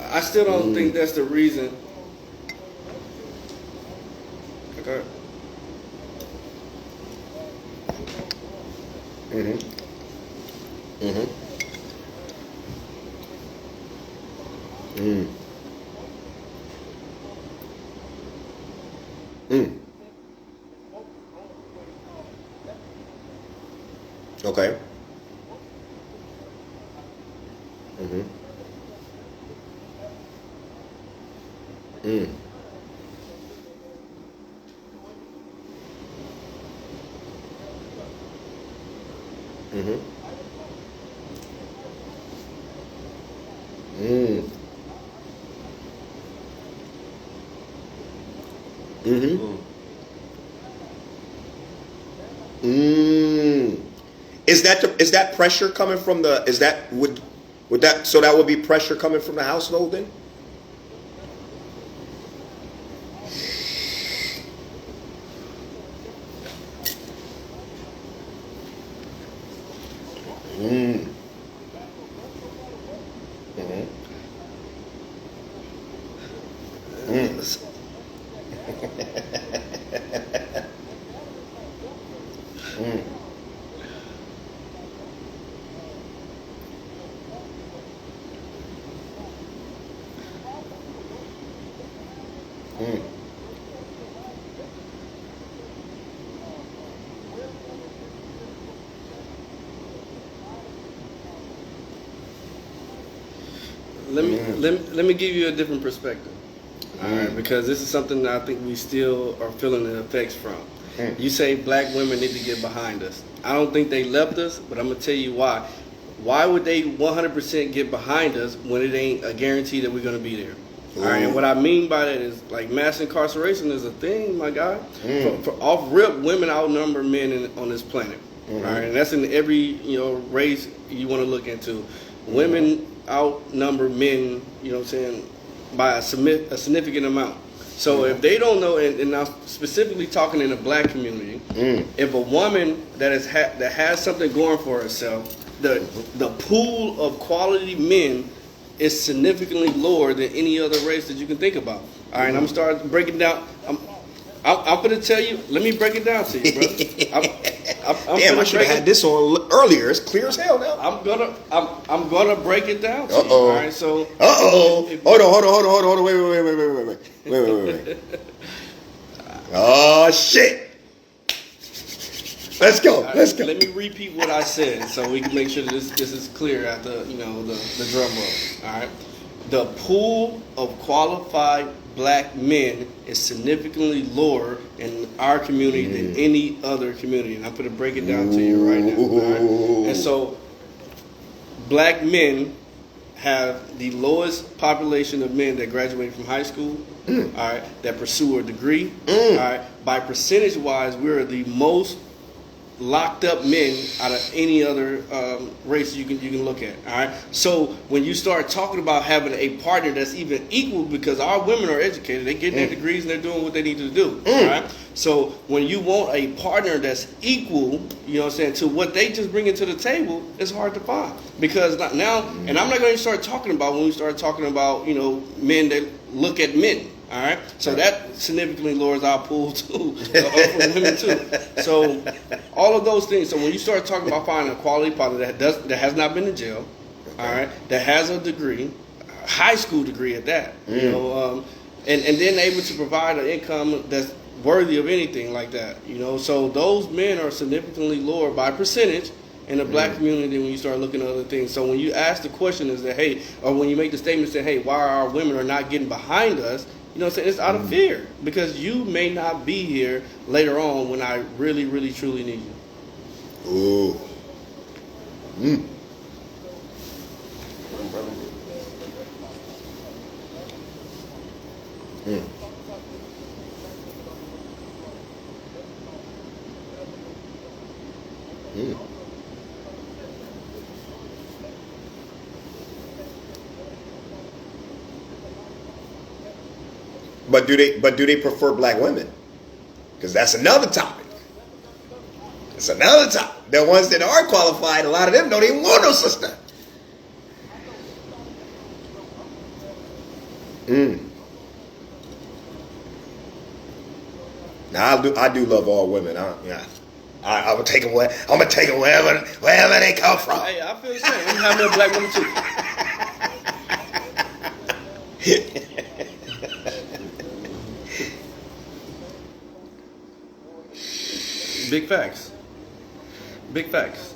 I still don't think that's the reason. Okay. Mm-hmm. Mm-hmm. Mm. Mm. Okay. Mm-hmm. Mm. Mm-hmm. Mm. Mm-hmm. Mm. Is that pressure coming from the? Is that would that so that would be pressure coming from the household then? Mm. Mm-hmm. Mm. Mm. Mm. Let me give you a different perspective. All right, because this is something that I think we still are feeling the effects from. You say black women need to get behind us. I don't think they left us, but I'm gonna tell you why. Why would they 100% get behind us when it ain't a guarantee that we're gonna be there? All right, and what I mean by that is like mass incarceration is a thing, my guy. For off rip, women outnumber men on this planet. All right, and that's in every race you want to look into. Women outnumber men, you know what I'm saying, by a significant amount. So if they don't know, and I'm specifically talking in the black community, if a woman that has something going for herself, the pool of quality men is significantly lower than any other race that you can think about. All right, I'm starting breaking down. I'm going to tell you. Let me break it down to you, bro. Damn, I should have had this on earlier. It's clear as hell now. I'm gonna break it down to you. All right, so. Hold on. Wait. Oh shit. Let's go. Let me repeat what I said so we can make sure that this is clear after the drum roll. All right, the pool of qualified black men is significantly lower in our community than any other community, and I'm going to break it down to you right now. Right? And so, black men have the lowest population of men that graduate from high school. All right, that pursue a degree. All right, by percentage wise, we're the most locked up men out of any other race you can look at. All right. So when you start talking about having a partner that's even equal, because our women are educated, they get their degrees and they're doing what they need to do. All right. So when you want a partner that's equal, you know what I'm saying, to what they just bring into the table, it's hard to find. Because now, and I'm not going to start talking about when we start talking about men that look at men. All right, so that significantly lowers our pool too, for women too. So all of those things. So when you start talking about finding a quality partner that has not been in jail, all right, that has a degree, a high school degree at that, and then able to provide an income that's worthy of anything like that, So those men are significantly lower by percentage in the black community when you start looking at other things. So when you ask the question is that, hey, or when you make the statement say, hey, why our women are not getting behind us? You know what I'm saying? It's out of fear because you may not be here later on when I really, really, truly need you. Ooh. But do they prefer black women? Because that's another topic. It's another topic. The ones that are qualified, a lot of them don't even want no sister. Now I do love all women. I'm gonna take them wherever they come from. Hey, I feel the same. I'm having a black woman too. Big facts. Big facts.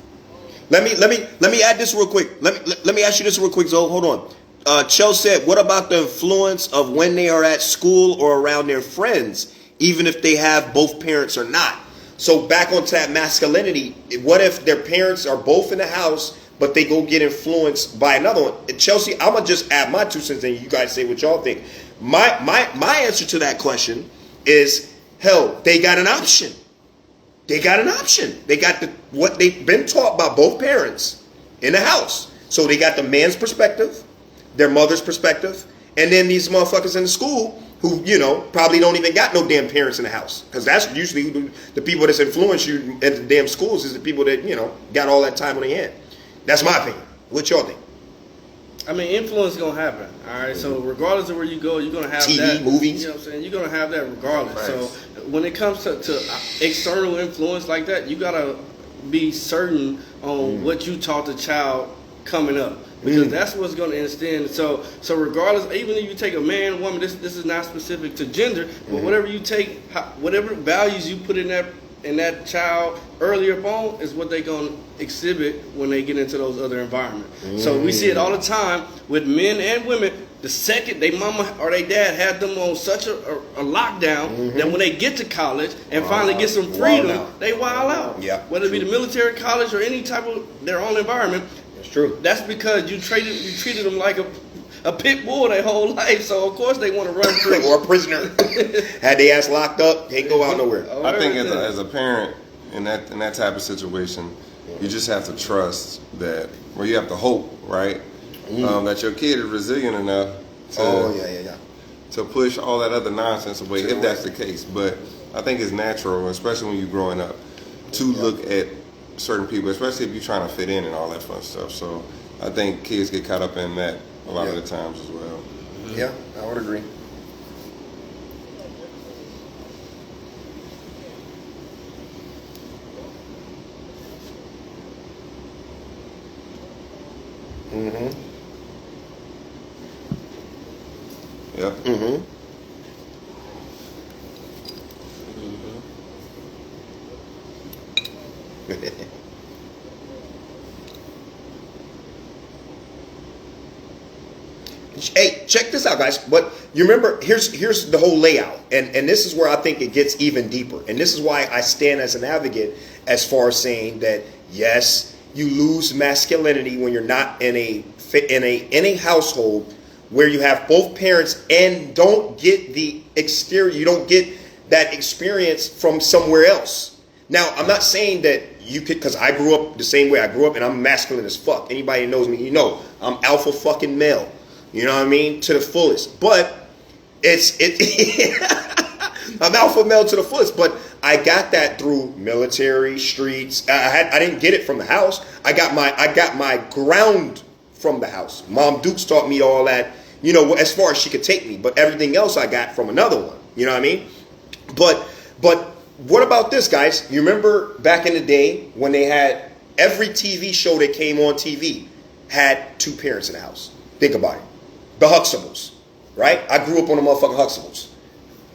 Let me add this real quick. Let me ask you this real quick, Zoe. Hold on. Chell said, what about the influence of when they are at school or around their friends, even if they have both parents or not? So back onto that masculinity, what if their parents are both in the house, but they go get influenced by another one? Chelsea, I'm gonna just add my 2 cents and you guys say what y'all think. My answer to that question is, hell, they got an option. They got an option. They got what they've been taught by both parents in the house. So they got the man's perspective, their mother's perspective, and then these motherfuckers in the school who, you know, probably don't even got no damn parents in the house. Because that's usually the people that's influence you at the damn schools is the people that, you know, got all that time on their hand. That's my opinion. What y'all think? I mean, influence is gonna happen. All right. So regardless of where you go, you're gonna have TV, that. movies. You know what I'm saying? You're gonna have that regardless. Right. So when it comes to external influence like that, you gotta be certain on what you taught the child coming up, because that's what's gonna instill. So regardless, even if you take a man, woman, this is not specific to gender, but whatever you take, whatever values you put in that child earlier on is what they're going to exhibit when they get into those other environments. So we see it all the time with men and women. The second they mama or they dad had them on such a lockdown that when they get to college and finally get some freedom, they wild out. Yeah, Whether it be the military, college, or any type of their own environment. That's true. That's because you treated them like a pit bull their whole life. So of course they want to run free. Or a prisoner. Had they ass locked up, can't go out nowhere. I think as a parent in that type of situation, you just have to trust that, or you have to hope, right, that your kid is resilient enough to to push all that other nonsense away, if that's the case. But I think it's natural, especially when you're growing up, to look at certain people, especially if you're trying to fit in and all that fun stuff. So I think kids get caught up in that a lot of the times as well. Yeah, I would agree. Yep. Hey, check this out, guys. But you remember, here's the whole layout, and this is where I think it gets even deeper. And this is why I stand as an advocate as far as saying that yes, you lose masculinity when you're not in a household where you have both parents and don't get the exterior, you don't get that experience from somewhere else. Now, I'm not saying that you could, because I grew up the same way I grew up, and I'm masculine as fuck. Anybody who knows me, you know, I'm alpha fucking male. You know what I mean? To the fullest. But I'm alpha male to the fullest, but I got that through military, streets. I didn't get it from the house. I got my ground from the house. Mom Dukes taught me all that, you know, as far as she could take me, but everything else I got from another one. You know what I mean? But what about this, guys? You remember back in the day when they had every TV show that came on TV had two parents in the house. Think about it. The Huxtables, right? I grew up on the motherfucking Huxtables.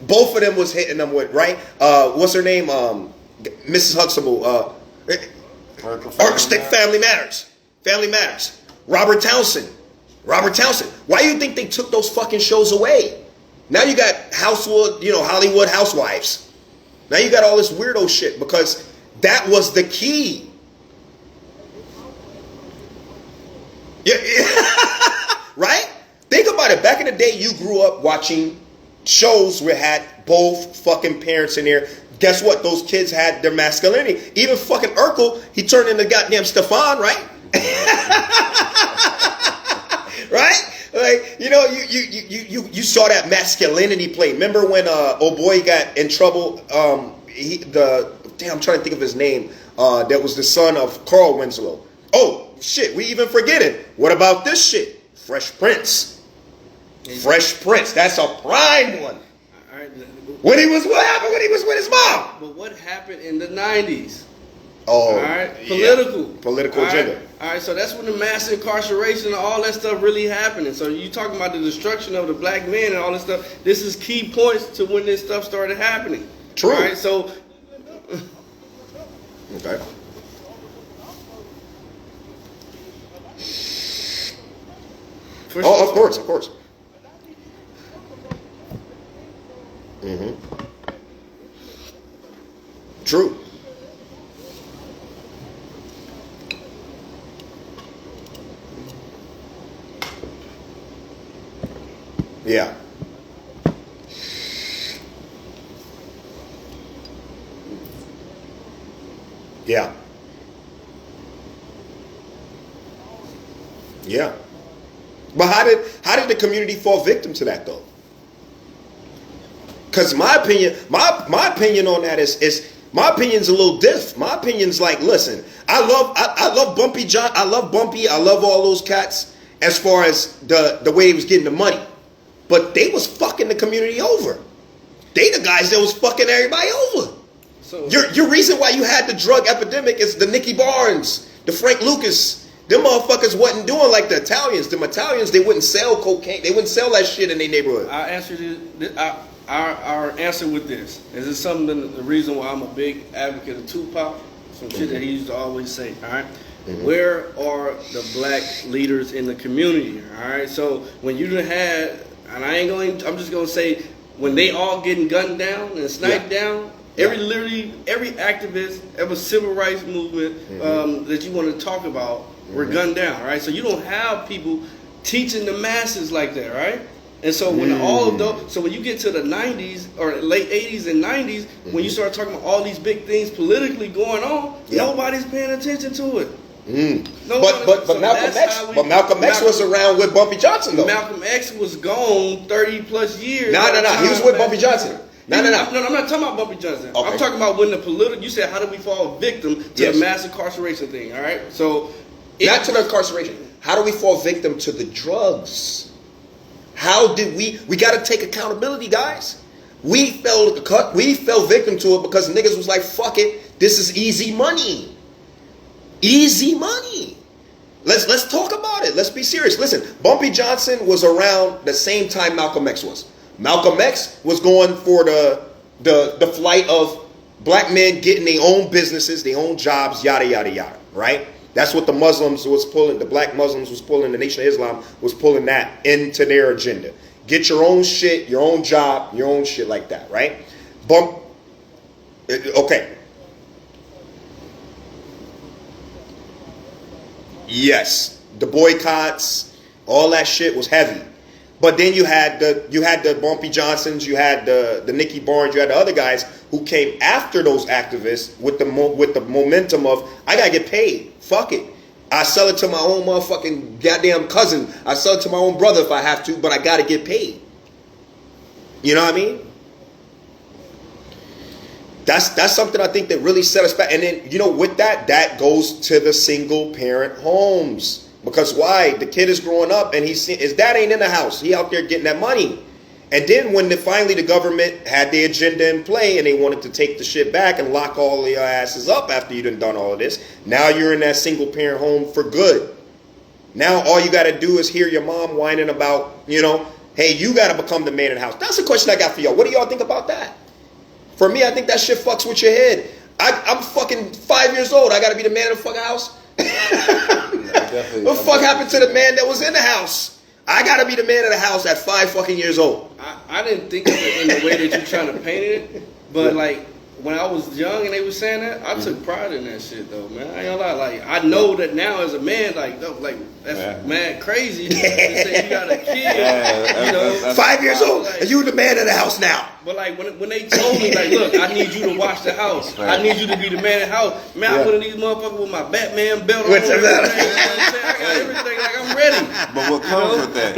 Both of them was hitting them with, right? What's her name? Mrs. Huxtable. Stick Family Matters. Family Matters. Robert Townsend. Why do you think they took those fucking shows away? Now you got Hollywood Housewives. Now you got all this weirdo shit because that was the key. Yeah. Right? Think about it. Back in the day, you grew up watching shows where had both fucking parents in there. Guess what? Those kids had their masculinity. Even fucking Urkel, he turned into goddamn Stefan, right? Right? Like, you know, you saw that masculinity play. Remember when old boy got in trouble? I'm trying to think of his name. That was the son of Carl Winslow. Oh shit, we even forget it. What about this shit? Fresh Prince. Fresh Prince. That's a prime one. All right. What happened when he was with his mom? But what happened in the 90s? Oh, all right, political agenda. All right, so that's when the mass incarceration and all that stuff really happening. So you talking about the destruction of the black men and all this stuff. This is key points to when this stuff started happening. True. All right, so okay. Of course. True. Yeah. Yeah. Yeah. But how did the community fall victim to that though? Because my opinion on that is my opinion's a little diff. My opinion's like, listen, I love Bumpy John, I love Bumpy, I love all those cats as far as the way he was getting the money. But they was fucking the community over. They the guys that was fucking everybody over. So your reason why you had the drug epidemic is the Nicky Barnes, the Frank Lucas. Them motherfuckers wasn't doing like the Italians. Them Italians, they wouldn't sell cocaine. They wouldn't sell that shit in their neighborhood. I answered our answer with this. Is it something, the reason why I'm a big advocate of Tupac? Some shit that he used to always say, all right? Mm-hmm. Where are the black leaders in the community, all right? So when you done had, and I'm just going to say, when they all getting gunned down and sniped down, every activist, every civil rights movement that you want to talk about were gunned down, right? So you don't have people teaching the masses like that, right? And so when all of those, so when you get to the 90s or late 80s and 90s, when you start talking about all these big things politically going on, nobody's paying attention to it. But Malcolm X was around with Bumpy Johnson though. Malcolm X was gone 30 plus years. No. He was with Bumpy Johnson. No. I'm not talking about Bumpy Johnson. Okay. I'm talking about when the political. You said, how did we fall victim to the mass incarceration thing? All right, so not to the incarceration. How do we fall victim to the drugs? How did we got to take accountability, guys. We fell victim to it because niggas was like, fuck it, this is easy money. Easy money. Let's talk about it. Let's be serious. Listen, Bumpy Johnson was around the same time Malcolm X was. Malcolm X was going for the flight of black men getting their own businesses, their own jobs, yada yada yada, right? That's what the Muslims was pulling, the black Muslims was pulling, the Nation of Islam was pulling that into their agenda. Get your own shit, your own job, your own shit like that, right? Okay. Yes, the boycotts, all that shit was heavy. But then you had the Bumpy Johnsons, you had the Nicky Barnes, you had the other guys who came after those activists with the momentum of, I gotta get paid. Fuck it. I sell it to my own motherfucking goddamn cousin. I sell it to my own brother if I have to, but I gotta get paid. You know what I mean? That's something I think that really set us back. And then, you know, with that goes to the single parent homes. Because why? The kid is growing up and his dad ain't in the house. He out there getting that money. And then when finally the government had the agenda in play and they wanted to take the shit back and lock all of your asses up after you done all of this, now you're in that single parent home for good. Now all you got to do is hear your mom whining about, you know, hey, you got to become the man in the house. That's the question I got for y'all. What do y'all think about that? For me, I think that shit fucks with your head. I'm fucking 5 years old. I got to be the man in the fucking house. What the fuck happened to the man that was in the house? I gotta be the man of the house at 5 fucking years old. I didn't think of it in the way that you're trying to paint it, but like when I was young and they were saying that, I took pride in that shit though, man. I ain't gonna lie. Like I know that now as a man, like that's mad crazy. You say you got a kid, you know, 5 years old, and you the man of the house now. But like when they told me like, look, I need you to watch the house. I need you to be the man of the house. Man, I put in these motherfuckers with my Batman belt on. I got everything. Like I'm ready. But what comes with that?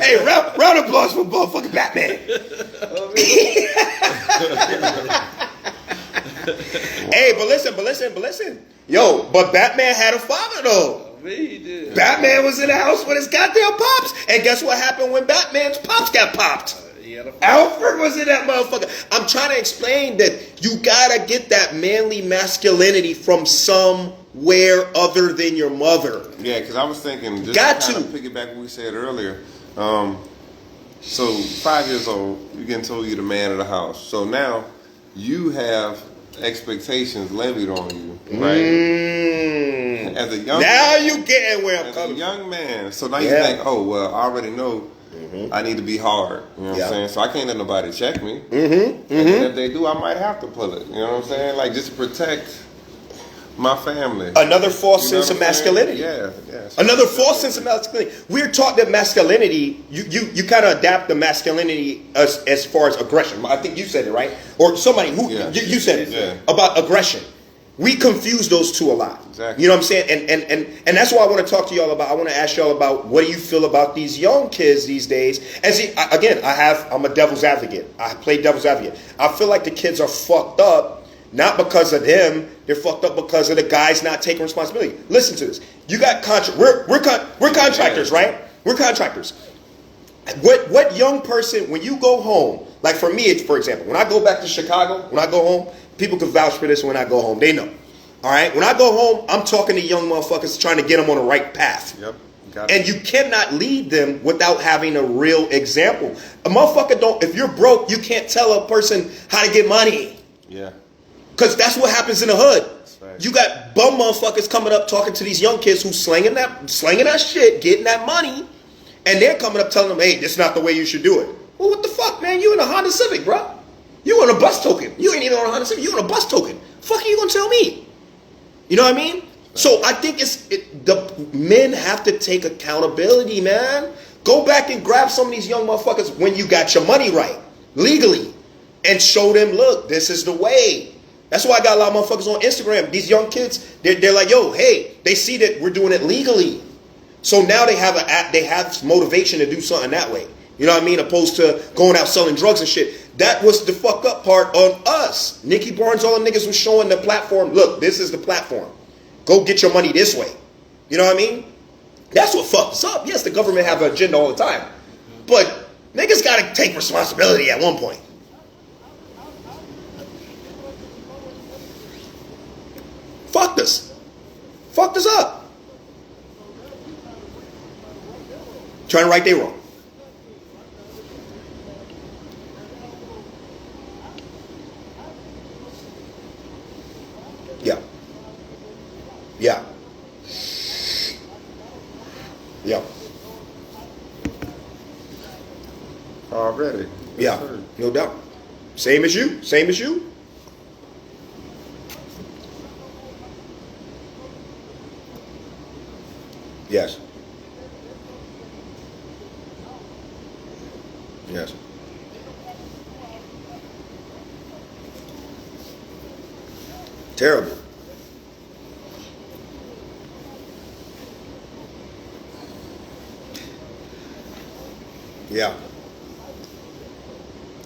Hey, round of applause for motherfucking Batman. Hey, but listen. Yo, but Batman had a father though. He did. Batman was in the house with his goddamn pops. And guess what happened when Batman's pops got popped? Alfred was in that motherfucker. I'm trying to explain that you gotta get that manly masculinity from somewhere other than your mother. Yeah, because I was thinking, just to kind of piggyback what we said earlier. So 5 years old, you're getting told you're the man of the house. So now you have expectations levied on you, right? As a young man, you getting where I'm coming. As a young man, so now you think, oh well, I already know I need to be hard. You know what I'm saying? So I can't let nobody check me. And if they do, I might have to pull it. You know what I'm saying? Like just to protect My family. Another false You know sense of what I'm saying? masculinity. Yeah. Another false sense of masculinity. We're taught that masculinity, you kind of adapt the masculinity as far as aggression. I think you said it, right? Or somebody who you said it about aggression. We confuse those two a lot. Exactly. You know what I'm saying? And that's why I want to talk to y'all about. I want to ask y'all about what do you feel about these young kids these days? And see, I'm a devil's advocate. I play devil's advocate. I feel like the kids are fucked up. Not because of them, they're fucked up because of the guys not taking responsibility. Listen to this. You got we're contractors, right? We're contractors. What young person, when you go home, like for me, for example, when I go back to Chicago, when I go home, people can vouch for this when I go home. They know. All right? When I go home, I'm talking to young motherfuckers trying to get them on the right path. Yep. And you cannot lead them without having a real example. A motherfucker if you're broke, you can't tell a person how to get money. Yeah. Because that's what happens in the hood. Right. You got bum motherfuckers coming up talking to these young kids who's slinging that shit, getting that money, and they're coming up telling them, hey, this is not the way you should do it. Well, what the fuck, man? You in a Honda Civic, bro. You on a bus token. You ain't even on a Honda Civic. You on a bus token. Fuck are you gonna tell me? You know what I mean? So I think the men have to take accountability, man. Go back and grab some of these young motherfuckers when you got your money right, legally, and show them, look, this is the way. That's why I got a lot of motherfuckers on Instagram. These young kids, they're like, yo, hey, they see that we're doing it legally. So now they have motivation to do something that way. You know what I mean? Opposed to going out selling drugs and shit. That was the fucked up part on us. Nicky Barnes, all the niggas was showing the platform. Look, this is the platform. Go get your money this way. You know what I mean? That's what fucked us up. Yes, the government have an agenda all the time. But niggas got to take responsibility at one point. Fucked us. Fucked us up. Trying to right their wrong. Yeah. Yeah. Yeah. Already. Yeah. No doubt. Same as you. Same as you. Yes. Yes. Terrible. Yeah.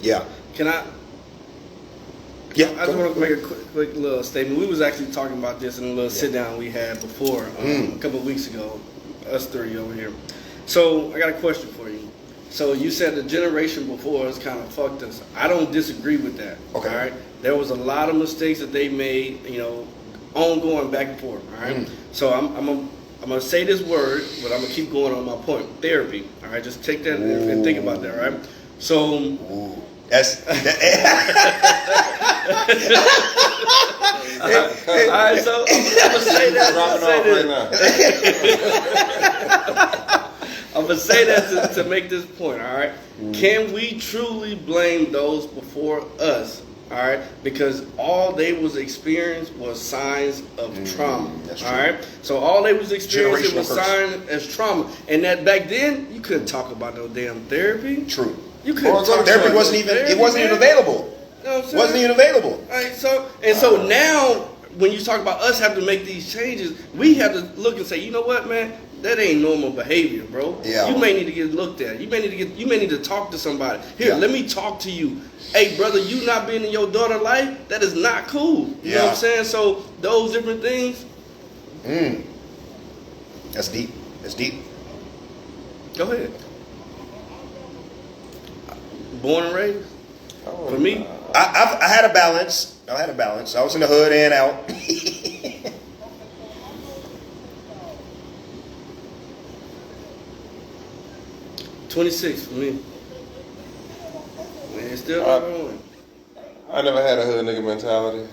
Yeah. Can I? Yeah. I just want to make a quick little statement. We was actually talking about this in a little sit down we had before a couple of weeks ago. Us three over here. So I got a question for you. So you said the generation before us kind of fucked us. I don't disagree with that. Okay. All right. There was a lot of mistakes that they made. You know, ongoing back and forth. All right. So I'm gonna say this word, but I'm gonna keep going on my point. Therapy. All right. Just take that and think about that. All right. So. That's. All right, so I'm gonna say that. I'm gonna say that to make this point. All right, can we truly blame those before us? All right, because all they was experiencing was signs of trauma. That's all true. right, so all they was experiencing was Generational curse. signs as trauma, and that back then you couldn't talk about no damn therapy. True. You couldn't talk Therapy about wasn't no even. therapy, It wasn't even man. available. You know what I'm saying? Wasn't even available. All right, so now when you talk about us having to make these changes, we have to look and say, you know what, man, that ain't normal behavior, bro. Yeah. You may need to get looked at. You may need to talk to somebody. Here, Yeah. let me talk to you. Hey, brother, you not being in your daughter's life, that is not cool. You know what I'm saying? So those different things. That's deep. That's deep. Go ahead. Born and raised. For me, I had a balance. I had a balance. I was in the hood and out. 26 for me. Man, still not going. I never had a hood nigga mentality.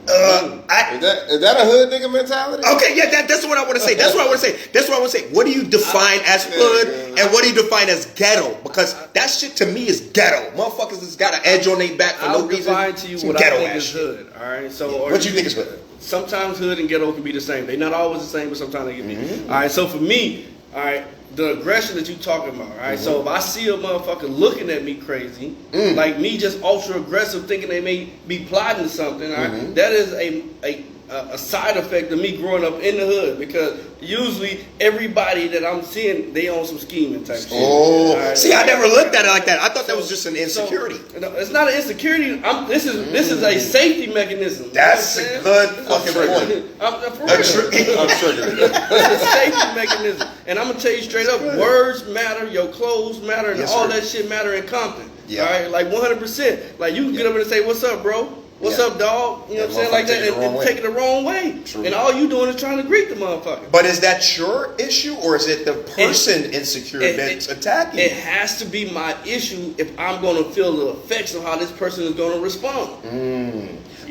I Is that a hood nigga mentality? Okay, yeah, that's what I want to say. That's what I want to say. That's what I want to say. What do you define as hood and what do you define as ghetto? Because that shit to me is ghetto. Motherfuckers just got an edge on their back for no reason. I'll define to you what I think is hood. All right, so what you think is hood? Sometimes hood and ghetto can be the same. They're not always the same, but sometimes they can be. All right, so for me, all right, the aggression that you talking about, all right. So if I see a motherfucker looking at me crazy, like me just ultra aggressive, thinking they may be plotting something, all right, that is a side effect of me growing up in the hood, because usually everybody that I'm seeing, they on some scheming type shit. Right? See, I never looked at it like that. I thought that was just an insecurity. It's not an insecurity. This is a safety mechanism. That's a good fucking point. I'm triggered. It's a safety mechanism. And I'm gonna tell you straight up, words matter, your clothes matter, and all that shit matter in Compton. Yeah. All right, like 100%. Like you can get up and say, "What's up, bro? What's up, dog?" You know what I'm saying? Like that, and take it the wrong way. True. And all you doing is trying to greet the motherfucker. But is that your issue, or is it the person insecure that's attacking? It has to be my issue if I'm going to feel the effects of how this person is going to respond.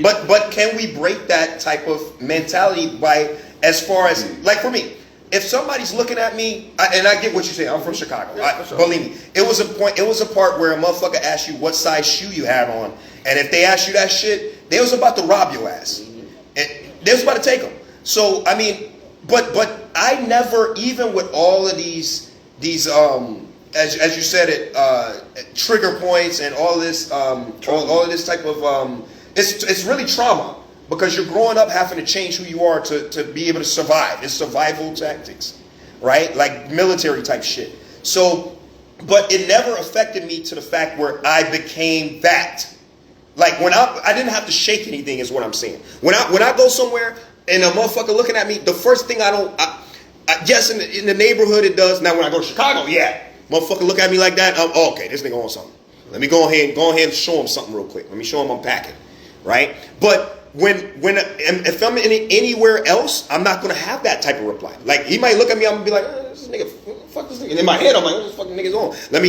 But can we break that type of mentality by, as far as, like for me, if somebody's looking at me, and I get what you're saying, I'm from Chicago. Believe me, it was a part where a motherfucker asked you what size shoe you had on, and if they asked you that shit, they was about to rob your ass, and they was about to take them. So I mean, but I never, even with all of these as you said it, trigger points and all this all of this type of it's really trauma. Because you're growing up having to change who you are to be able to survive. It's survival tactics, right? Like military type shit. So, but it never affected me to the fact where I became that. Like when I didn't have to shake anything is what I'm saying. When I go somewhere and a motherfucker looking at me, the first thing yes, in the neighborhood it does. Now when I go to Chicago, yeah, motherfucker look at me like that. Okay, this nigga on something. Let me go ahead and show him something real quick. Let me show him I'm packing, right? But if I'm anywhere else, I'm not gonna have that type of reply. Like he might look at me, I'm gonna be like, this nigga, fuck this nigga. And in my head, I'm like, what this fucking nigga's on? Let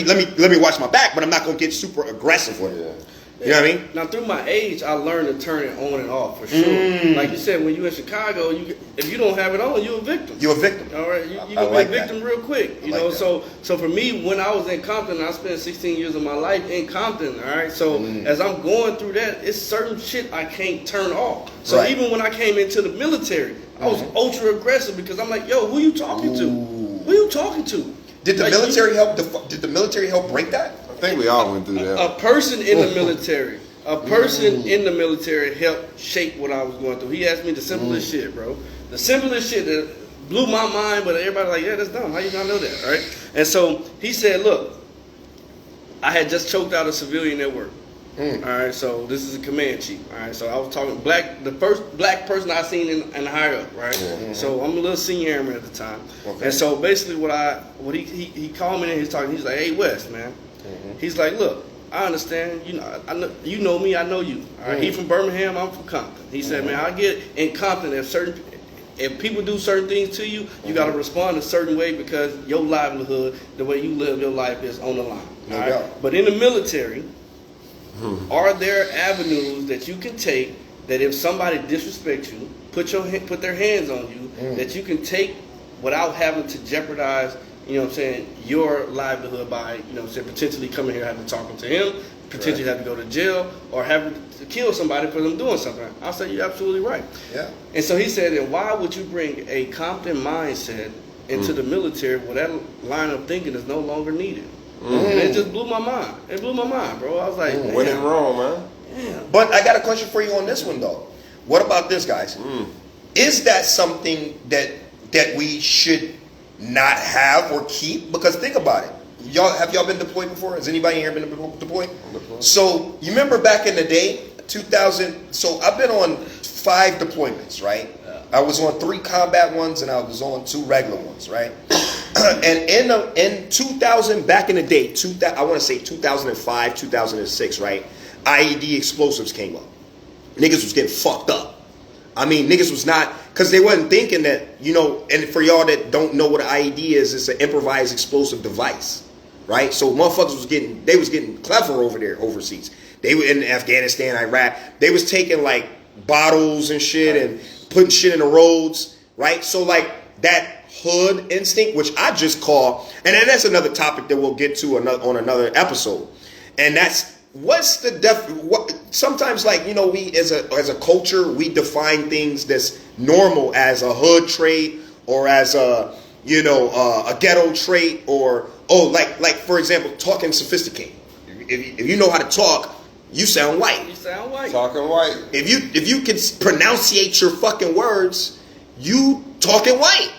me watch my back, but I'm not gonna get super aggressive with it. You know what I mean? Now through my age, I learned to turn it on and off for sure. Like you said, when you in Chicago, if you don't have it on, you're a victim. You're a victim. All right, you gonna be a victim real quick. You know, so for me, when I was in Compton, I spent 16 years of my life in Compton. All right, so as I'm going through that, it's certain shit I can't turn off. So even when I came into the military, I was ultra aggressive because I'm like, yo, who you talking to? Who you talking to? Did the military help? Did the military help break that? I think we all went through that. A person in the military. A person in the military helped shape what I was going through. He asked me the simplest shit, bro. The simplest shit that blew my mind, but everybody like, yeah, that's dumb. How you not know that, right? And so he said, look, I had just choked out a civilian at work. All right, so this is a command chief. All right, so I was talking the first black person I seen in higher up, right? So I'm a little senior airman at the time, and so basically what he called me and he's talking. He's like, hey Wes, man. He's like, look, I understand. You know me. I know you. All right. He from Birmingham. I'm from Compton. He said, man, I get in Compton if people do certain things to you, you got to respond a certain way because your livelihood, the way you live your life, is on the line. No doubt. But in the military, are there avenues that you can take that if somebody disrespects you, put their hands on you, that you can take without having to jeopardize, you know what I'm saying, your livelihood by, you know what I'm saying, potentially coming here having to talk to him, potentially have to go to jail, or having to kill somebody for them doing something. I'll say you're absolutely right. Yeah. And so he said, and why would you bring a Compton mindset into the military where that line of thinking is no longer needed? And it just blew my mind. It blew my mind, bro. I was like, when in Rome, man. Yeah. But I got a question for you on this one though. What about this, guys? Is that something that we should not have or keep? Because think about it. Have y'all been deployed before? Has anybody here been deployed? So you remember back in the day, 2000. So I've been on 5 deployments, right? I was on 3 combat ones and I was on 2 regular ones, right? And in 2000, back in the day, I want to say 2005, 2006, right? IED explosives came up. Niggas was getting fucked up. I mean, niggas was not, because they wasn't thinking that, you know, and for y'all that don't know what an IED is, it's an improvised explosive device, right? So motherfuckers was getting clever over there overseas. They were in Afghanistan, Iraq. They was taking like bottles and shit and putting shit in the roads, right? So like that hood instinct, which I just call, and then that's another topic that we'll get to on another episode, and that's what's the sometimes, like, you know, we as a culture, we define things that's normal as a hood trait or as a, you know, a ghetto trait, or like for example, talking sophisticated. If you know how to talk, you sound white. You sound white. Talking white. If you can pronunciate your fucking words, you talking white.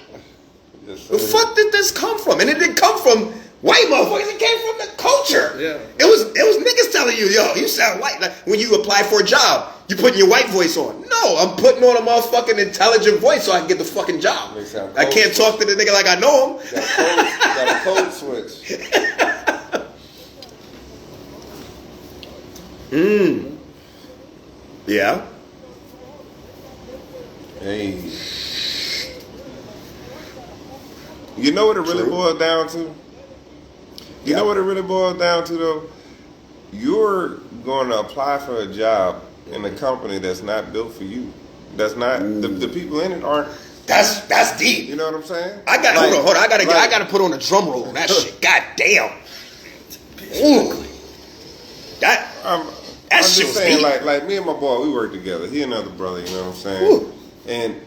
Yes, The fuck did this come from? And it didn't come from white motherfuckers. It came from the culture. Yeah. It was niggas telling you, yo, you sound white. Like when you apply for a job, you putting your white voice on. No, I'm putting on a motherfucking intelligent voice so I can get the fucking job. I can't talk to the nigga like I know him. Got a code switch. Yeah. Hey. You know what it really boils down to? You know what it really boils down to, though? You're going to apply for a job in a company that's not built for you. That's not the people in it aren't. That's deep. You know what I'm saying? I got hold on. I gotta put on a drum roll on that shit. God damn. Ooh. I'm That just saying, deep. like me and my boy, we work together. He another brother, you know what I'm saying? Ooh. And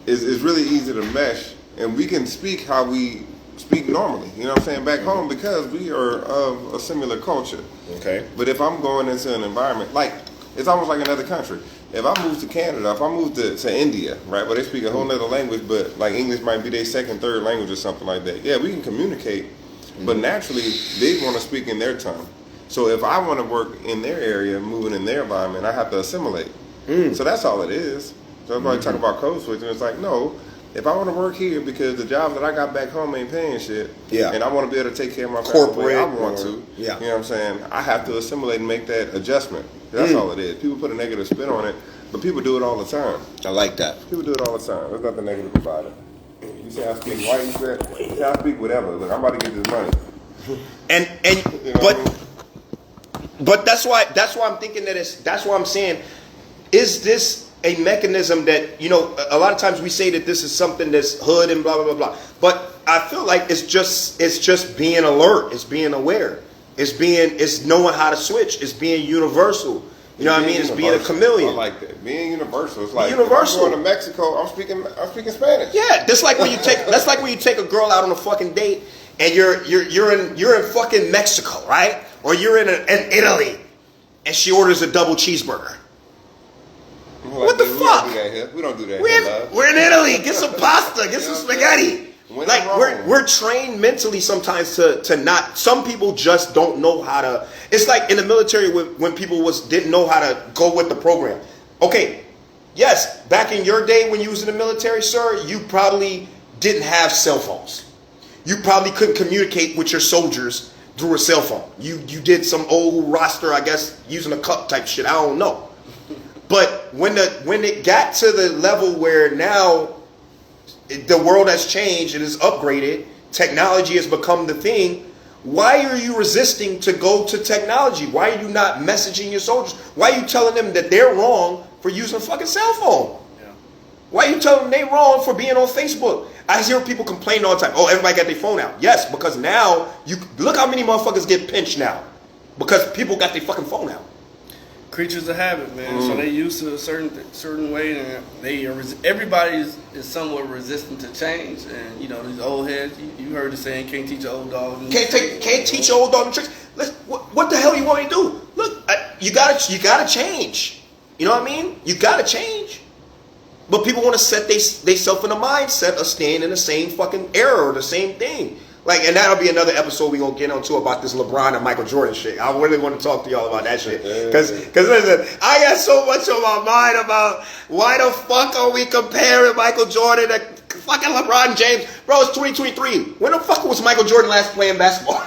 it's really easy to mesh, and we can speak how we speak normally, you know what I'm saying, back home, because we are of a similar culture. Okay. But if I'm going into an environment, like, it's almost like another country. If I move to Canada, if I move to India, right, where they speak a whole nother language, but like English might be their second, third language or something like that, yeah, we can communicate, but naturally, they want to speak in their tongue. So if I want to work in their area, moving in their environment, I have to assimilate. So that's all it is. So everybody talk about code switching. It's like, no, if I want to work here because the jobs that I got back home ain't paying shit, and I want to be able to take care of my family the way I want to, you know what I'm saying? I have to assimilate and make that adjustment. That's all it is. People put a negative spin on it, but people do it all the time. I like that. People do it all the time. There's nothing negative about it. You say I speak white, you say I speak whatever. Look, I'm about to get this money. And You know what I mean? but that's why I'm thinking that's why I'm saying, is this a mechanism that, you know, a lot of times we say that this is something that's hood and blah blah blah blah, but I feel like it's just being alert, it's being aware, it's knowing how to switch, it's being universal. You know what I mean? It's being a chameleon. I like that. Being universal. It's like universal. If I'm going to Mexico, I'm speaking Spanish. Yeah, that's like when you take a girl out on a fucking date and you're in fucking Mexico, right? Or you're in Italy and she orders a double cheeseburger. What the fuck? We don't do that here, love. We're in Italy. Get some pasta. Get some spaghetti. Like we're trained mentally sometimes to not. Some people just don't know how to. It's like in the military when people didn't know how to go with the program. Okay, yes, back in your day when you was in the military, sir, you probably didn't have cell phones. You probably couldn't communicate with your soldiers through a cell phone. You did some old roster, I guess, using a cup type shit. I don't know. But when it got to the level where now the world has changed, it is upgraded, technology has become the thing, why are you resisting to go to technology? Why are you not messaging your soldiers? Why are you telling them that they're wrong for using a fucking cell phone? Yeah. Why are you telling them they're wrong for being on Facebook? I hear people complain all the time. Oh, everybody got their phone out. Yes, because now, look how many motherfuckers get pinched now. Because people got their fucking phone out. Creatures of habit, man. So they used to a certain way, and everybody is somewhat resistant to change. And you know, these old heads. You heard the saying, "Can't teach an old dog." Can't teach an old dog the tricks. What the hell you want me to do? Look, you gotta change. You know what I mean? You gotta change. But people want to set they self in a mindset of staying in the same fucking era or the same thing. Like, and that'll be another episode we gonna get into about this LeBron and Michael Jordan shit. I really want to talk to y'all about that shit. Cause listen, I got so much on my mind about why the fuck are we comparing Michael Jordan to fucking LeBron James? Bro, it's 2023. When the fuck was Michael Jordan last playing basketball?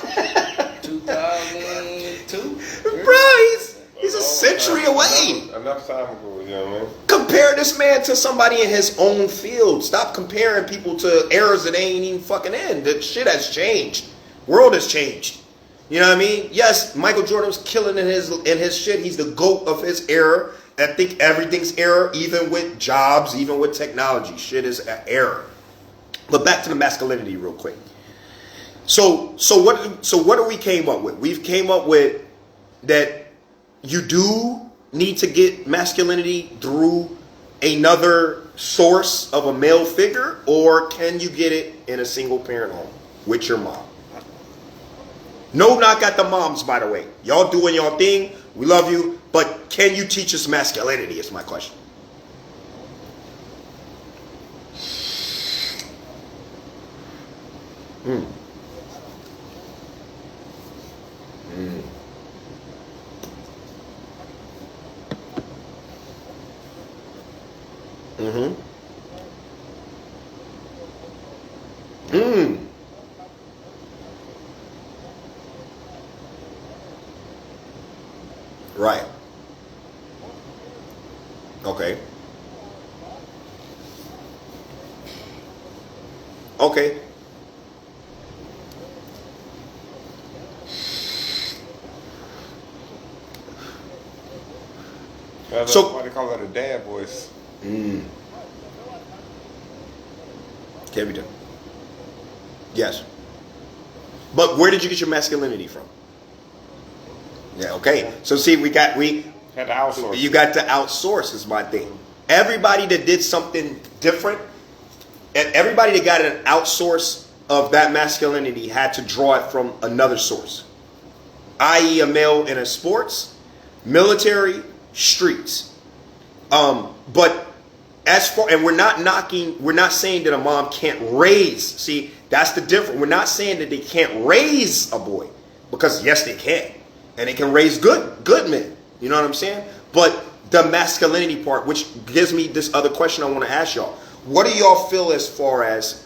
2002. Bro, he's a century away. Enough time ago, you know what I mean? Compare this man to somebody in his own field. Stop comparing people to eras that ain't even fucking in. The shit has changed. World has changed. You know what I mean? Yes, Michael Jordan was killing in his shit. He's the GOAT of his era. I think everything's error, even with jobs, even with technology. Shit is an error. But back to the masculinity real quick. So what do we came up with? We've came up with that you do need to get masculinity through another source of a male figure, or can you get it in a single parent home with your mom? No knock at the moms, by the way. Y'all doing y'all thing. We love you. But can you teach us masculinity is my question. Mm. Mm. Mm-hmm. Mm. Right. Okay. Okay. So why they call that a dad voice? Can be done. Yes. But where did you get your masculinity from? Yeah, okay. So see, we had to outsource. You got to outsource is my thing. Everybody that did something different, and everybody that got an outsource of that masculinity had to draw it from another source. I.e. a male in a sports, military, streets. But as far, and we're not saying that a mom can't raise. See, that's the difference. We're not saying that they can't raise a boy, because yes, they can. And they can raise good men. You know what I'm saying? But the masculinity part, which gives me this other question I want to ask y'all. What do y'all feel as far as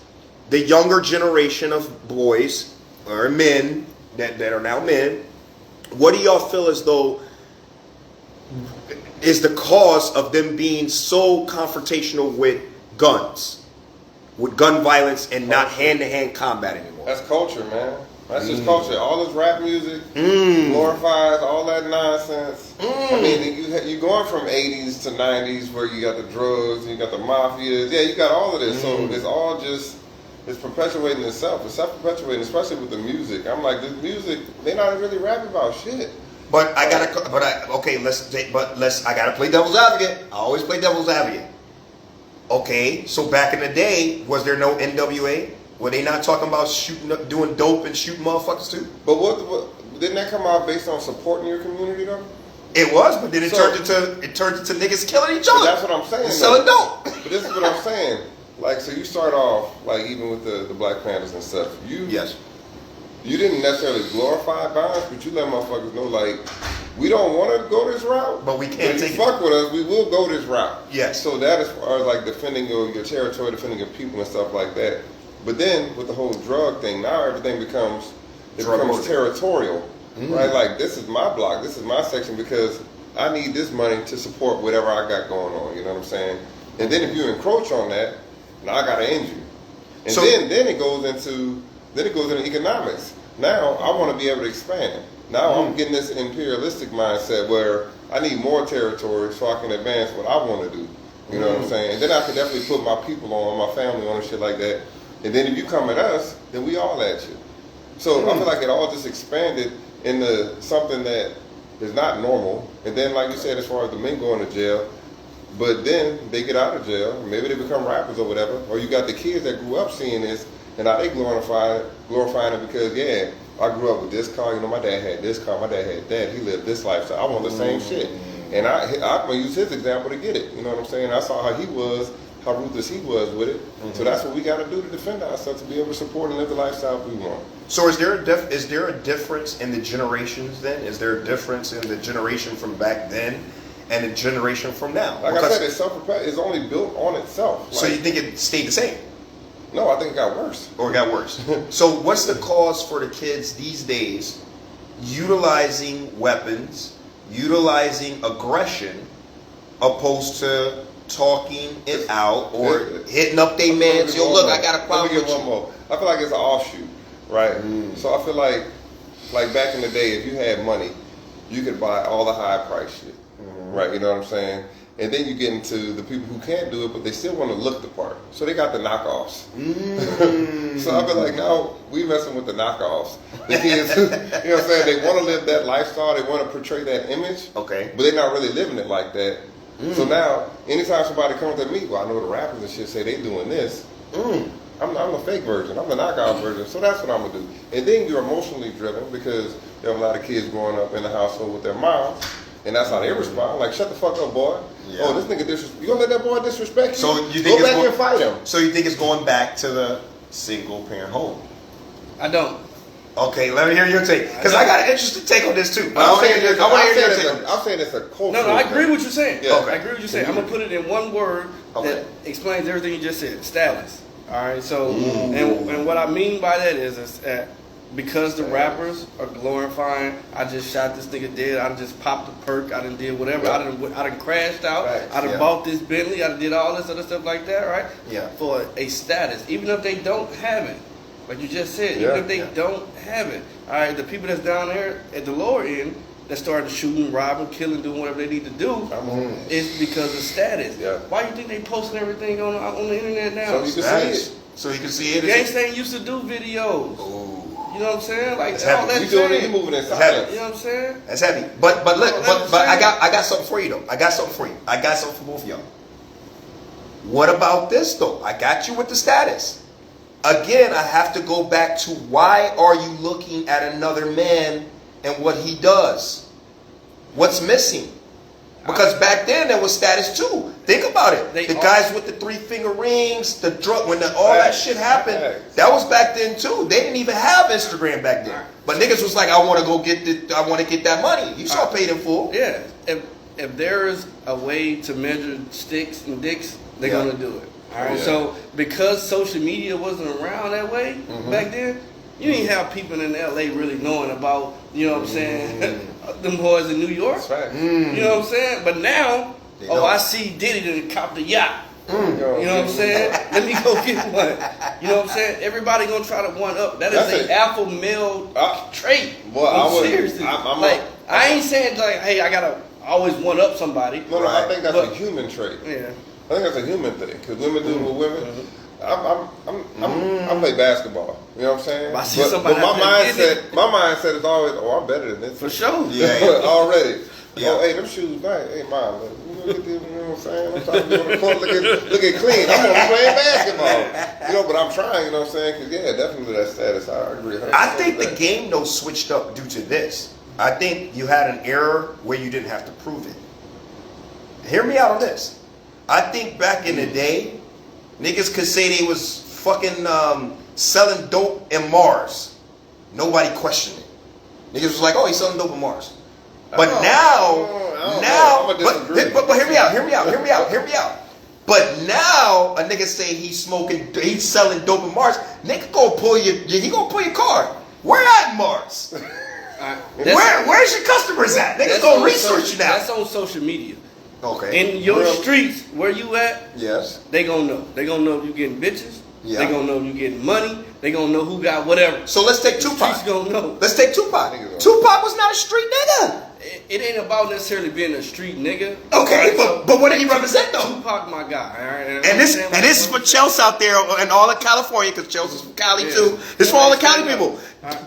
the younger generation of boys or men that are now men? What do y'all feel as though is the cause of them being so confrontational with guns, with gun violence, and not hand-to-hand combat anymore? That's culture, man. That's just culture. All this rap music glorifies all that nonsense. I mean, you're going from 80s to 90s where you got the drugs, you got the mafias. Yeah, you got all of this. So it's all just, it's perpetuating itself. It's self-perpetuating, especially with the music. I'm like, this music, they're not really rapping about shit. But I gotta play devil's advocate. I always play devil's advocate. Okay, so back in the day, was there no NWA? Were they not talking about doing dope and shooting motherfuckers too? But what didn't that come out based on supporting your community though? It was, but then it turned into niggas killing each other. That's what I'm saying. Selling dope. But this is what I'm saying. Like, so you start off like even with the Black Panthers and stuff. You didn't necessarily glorify violence, but you let motherfuckers know, like, we don't want to go this route, but we can't take it. Fuck with us, we will go this route. Yes. So that as far as like defending your territory, defending your people and stuff like that. But then with the whole drug thing, now everything becomes territorial, right? Like, this is my block, this is my section, because I need this money to support whatever I got going on. You know what I'm saying? And then if you encroach on that, now I gotta end you. And so, then it goes into economics. Now I want to be able to expand. Now I'm getting this imperialistic mindset where I need more territory so I can advance what I want to do. You know what I'm saying? And then I can definitely put my people on, my family on, and shit like that. And then if you come at us, then we all at you. So I feel like it all just expanded into something that is not normal. And then, like you said, as far as the men going to jail, but then they get out of jail, maybe they become rappers or whatever, or you got the kids that grew up seeing this, and now they glorifying it because, yeah, I grew up with this car, you know, my dad had this car, my dad had that, he lived this lifestyle, I want the same shit. And I'm going to use his example to get it, you know what I'm saying? I saw how he was, how ruthless he was with it. So that's what we got to do to defend ourselves, to be able to support and live the lifestyle we want. So is there a difference in the generations then? Is there a difference in the generation from back then and the generation from now? Like I said, it's only built on itself. So you think it stayed the same? No, I think it got worse. Or it got worse. So what's the cause for the kids these days utilizing weapons, utilizing aggression, opposed to talking it out or hitting up their man? Yo, look, I got a problem with you. One more. I feel like it's an offshoot, right? So I feel like back in the day, if you had money, you could buy all the high price shit. right? You know what I'm saying? And then you get into the people who can't do it, but they still want to look the part. So they got the knockoffs. So I be like, no, we messing with the knockoffs. The kids, you know what I'm saying? They want to live that lifestyle. They want to portray that image. Okay. But they're not really living it like that. So now, anytime somebody comes at me, well, I know the rappers and shit say they doing this. I'm the fake version. I'm the knockout version. So that's what I'm going to do. And then you're emotionally driven because you have a lot of kids growing up in the household with their moms. And that's how they respond. Like, shut the fuck up, boy. Yeah. Oh, this nigga disrespect. You gonna let that boy disrespect you? So you think go back and fight him. So you think it's going back to the single parent home? I don't. Okay, let me hear your take. Because I got an interesting take on this too. But I'm saying it's a culture. No, I agree with what you're saying. Yeah. Okay. I agree with what you're saying. I'm gonna put it in one word that explains everything you just said. Status. All right. So, and what I mean by that is that because the rappers are glorifying, I just shot this nigga dead. I just popped a perk. I done did whatever. I done crashed out. Right. I done bought this Bentley. I done did all this other stuff like that. Right. Yeah. For a status, even if they don't have it. Like you just said, even if they don't have it, all right, the people that's down there at the lower end that started shooting, robbing, killing, doing whatever they need to do, is because of status. Yeah. Why you think they posting everything on the internet now? So you can see it. So you can see it. Gangsta ain't used to do videos. Ooh. You know what I'm saying? Like That's all heavy. that You doing it, shit. you moving in That's silence. You know what I'm saying? That's heavy. But look, that's but I saying. got something for you though. I got something for you. I got something for both of y'all. What about this though? I got you with the status. Again, I have to go back to why are you looking at another man and what he does? What's missing? Because back then there was status too. Think about it. The guys with the 3-finger rings, the drug, when all that shit happened, that was back then too. They didn't even have Instagram back then. But niggas was like, I want to go get I want to get that money. You saw paid in full. Yeah. If there is a way to measure sticks and dicks, they're gonna do it. All right. So because social media wasn't around that way back then, you didn't have people in LA really knowing about, you know what I'm saying, them boys in New York. That's right. You know what I'm saying? But now, I see Diddy done cop the yacht. You know what I'm saying? Let me go get one. You know what I'm saying? Everybody gonna try to one up. That is an alpha male trait. Well, seriously. I ain't saying like, hey, I gotta always one up somebody. No, I think that's a human trait. Yeah. I think that's a human thing because women do it with women. I play basketball. You know what I'm saying? But my mindset is always, I'm better than this. For sure. Yeah. Already. Yeah. Oh, hey, them shoes nice. Hey, mom, look at them. You know what I'm saying? I'm trying to be on the court looking clean. I'm gonna be playing basketball. You know, but I'm trying. You know what I'm saying? Because definitely that status. I agree. I think the game though switched up due to this. I think you had an era where you didn't have to prove it. Hear me out on this. I think back in the day, niggas could say they was fucking selling dope in Mars. Nobody questioned it. Niggas was like, oh, he's selling dope in Mars. But but hear me out. But now a nigga say he's selling dope in Mars. Nigga he gonna pull your card. Where at Mars? Where's your customers at? Niggas gonna research you now. That's on social media. Okay. In your streets, where you at? Yes. They gonna know. They gonna know if you getting bitches. Yeah. They gonna know if you getting money. They gonna know who got whatever. So let's take Tupac. Streets gonna know. Let's take Tupac. Tupac was not a street nigga. It ain't about necessarily being a street nigga. Okay, but what did he represent though? Tupac, my guy. All right? And this is for Chelsea out there and all of California, because Chelsea's from Cali too. This is for all the Cali people.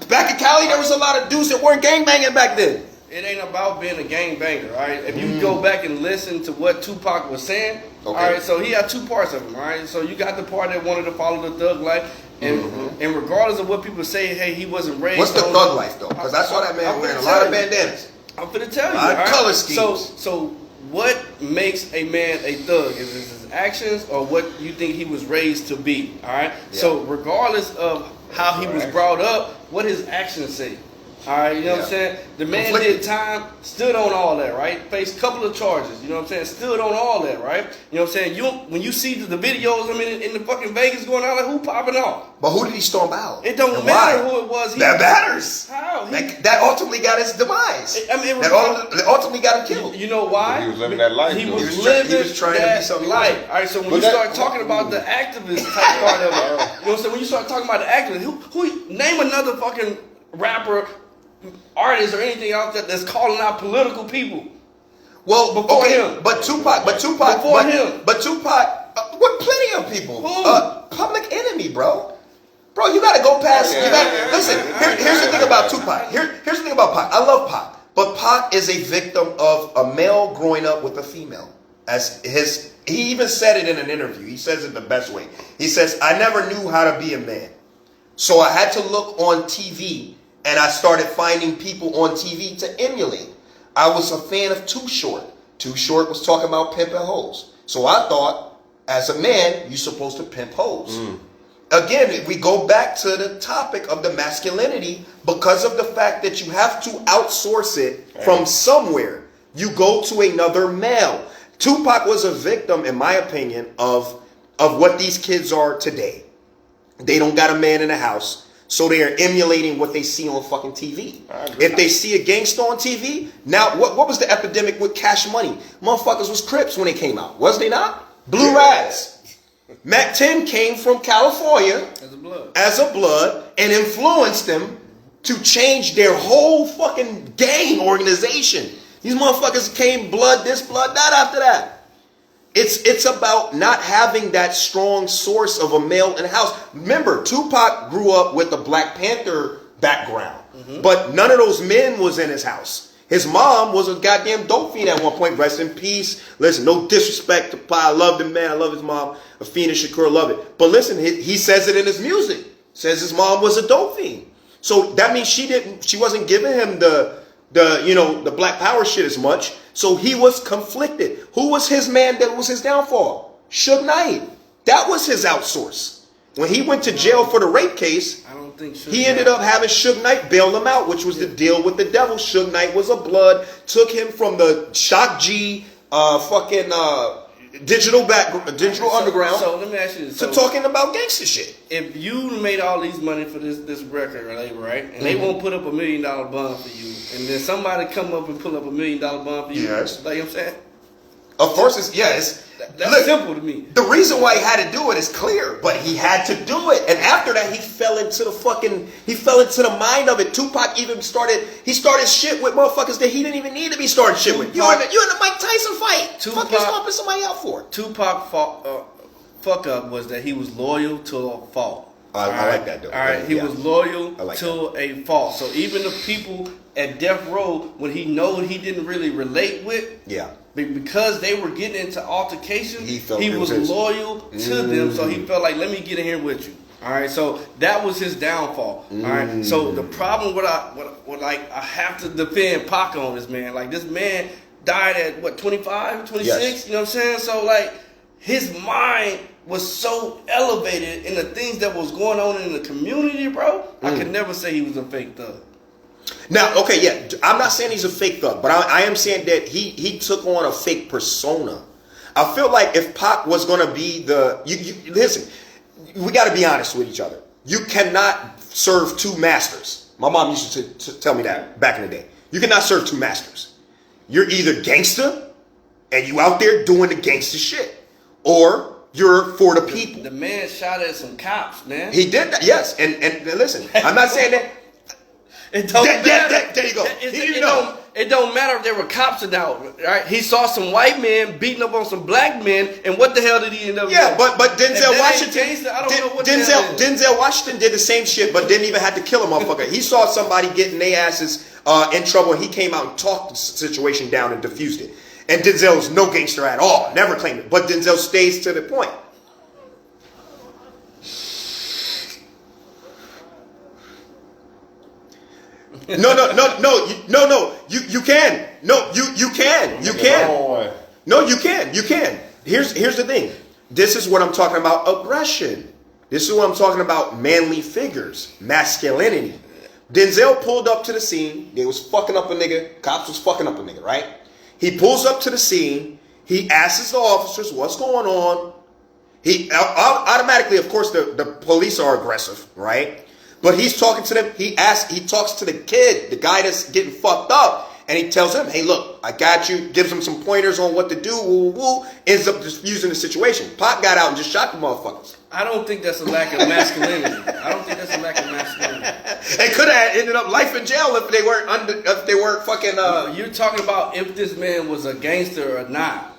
Back in Cali, there was a lot of dudes that weren't gangbanging back then. It ain't about being a gangbanger, all right? If you go back and listen to what Tupac was saying, all right, so he had two parts of him, all right? So you got the part that wanted to follow the thug life, and regardless of what people say, hey, he wasn't raised. What's the thug life though? Because I saw that man wearing a lot of bandanas. I'm finna tell you. A lot of color schemes. So what makes a man a thug? Is it his actions or what you think he was raised to be? All right. Yeah. So regardless of how he was brought up, what his actions say. All right, you know what I'm saying? The man did time, stood on all that, right? Faced a couple of charges, you know what I'm saying? Stood on all that, right? You know what I'm saying? When you see the videos, I mean, in the fucking Vegas going on, like, who popping off? But who did he storm out? It don't matter who it was. That matters. How? That ultimately got his demise. That ultimately got him killed. You know why? He was living that life. He was trying to be something life. All right, so when you start talking about the activist type part of it, you know what I'm saying? When you start talking about the activist, who name another fucking rapper, artists or anything out there that's calling out political people. Well, Before okay, him. but Tupac, Before him. But Tupac, with plenty of people. Who? Public Enemy, bro. Bro, you gotta go past. Listen. Here's the thing about Tupac. Here's the thing about Pac. I love Pac, but Pac is a victim of a male growing up with a female. He even said it in an interview. He says it the best way. He says, "I never knew how to be a man, so I had to look on TV, and I started finding people on TV to emulate. I was a fan of Too Short. Too Short was talking about pimping hoes. So I thought, as a man, you're supposed to pimp hoes." Again, we go back to the topic of the masculinity because of the fact that you have to outsource it from somewhere. You go to another male. Tupac was a victim, in my opinion, of what these kids are today. They don't got a man in the house. So they are emulating what they see on fucking TV. If they see a gangster on TV, now what was the epidemic with Cash Money? Motherfuckers was Crips when they came out, was they not? Blue Rags. Mac 10 came from California as a blood and influenced them to change their whole fucking gang organization. These motherfuckers came blood this, blood that after that. It's about not having that strong source of a male in the house. Remember, Tupac grew up with a Black Panther background, but none of those men was in his house. His mom was a goddamn dope fiend at one point. Rest in peace. Listen, no disrespect to Pac. I love the man. I love his mom. Afina Shakur, love it. But listen, he says it in his music. Says his mom was a dope fiend. So that means she wasn't giving him the Black Power shit as much. So he was conflicted. Who was his man that was his downfall? Suge Knight. That was his outsource. When he went to jail for the rape case, I don't think he ended up having Suge Knight bail him out, which was the deal with the devil. Suge Knight was a blood, took him from the Shock G, digital underground. So let me ask you this. To talking about gangster shit. If you made all these money for this record label, right? And they won't put up $1 million bond for you, and then somebody come up and pull up $1 million bond for you. Yes. Like I'm saying? Of course it's yes. That's simple to me. The reason why he had to do it is clear, but he had to do it. And after that, he fell into the mind of it. Tupac even started shit with motherfuckers that he didn't even need to be starting shit with. You're in the Mike Tyson fight. Fuck you stomping somebody out for? Tupac fuck up was that he was loyal to a fault. I like that though. All right, he was loyal to a fault. So even the people at death row, when he didn't really relate with, because they were getting into altercations, he was loyal to them. So he felt like, let me get in here with you. All right, so that was his downfall. All right, so the problem I have to defend Pac on this man. Like, this man died at what, 25, 26? Yes. You know what I'm saying? So like, his mind was so elevated in the things that was going on in the community, bro. I could never say he was a fake thug. Now, okay, yeah, I'm not saying he's a fake thug, but I am saying that he took on a fake persona. I feel like if Pac was going to be listen, we got to be honest with each other. You cannot serve two masters. My mom used to tell me that back in the day. You cannot serve two masters. You're either gangster and you out there doing the gangster shit, or you're for the people. The man shot at some cops, man. He did that, yes. And listen, I'm not saying that. It don't matter. There you go. It don't matter if there were cops or not, right? He saw some white men beating up on some black men, and what the hell did he end up doing? Yeah, but Denzel Washington, I don't know what Denzel Washington did the same shit, but didn't even have to kill a motherfucker. He saw somebody getting their asses in trouble, and he came out and talked the situation down and diffused it. And Denzel's no gangster at all, never claimed it, but Denzel stays to the point. No. You can. No, you can. You can. No, you can. You can. Here's the thing. This is what I'm talking about. Aggression. This is what I'm talking about. Manly figures, masculinity. Denzel pulled up to the scene. They was fucking up a nigga. Cops was fucking up a nigga, right? He pulls up to the scene. He asks the officers what's going on. He automatically, of course, the police are aggressive, right? But he's talking to them. He talks to the kid, the guy that's getting fucked up, and he tells him, hey, look, I got you, gives him some pointers on what to do, woo, woo, woo, ends up just using the situation. Pac got out and just shot the motherfuckers. I don't think that's a lack of masculinity. I don't think that's a lack of masculinity. They could have ended up life in jail if they weren't fucking. You're talking about if this man was a gangster or not.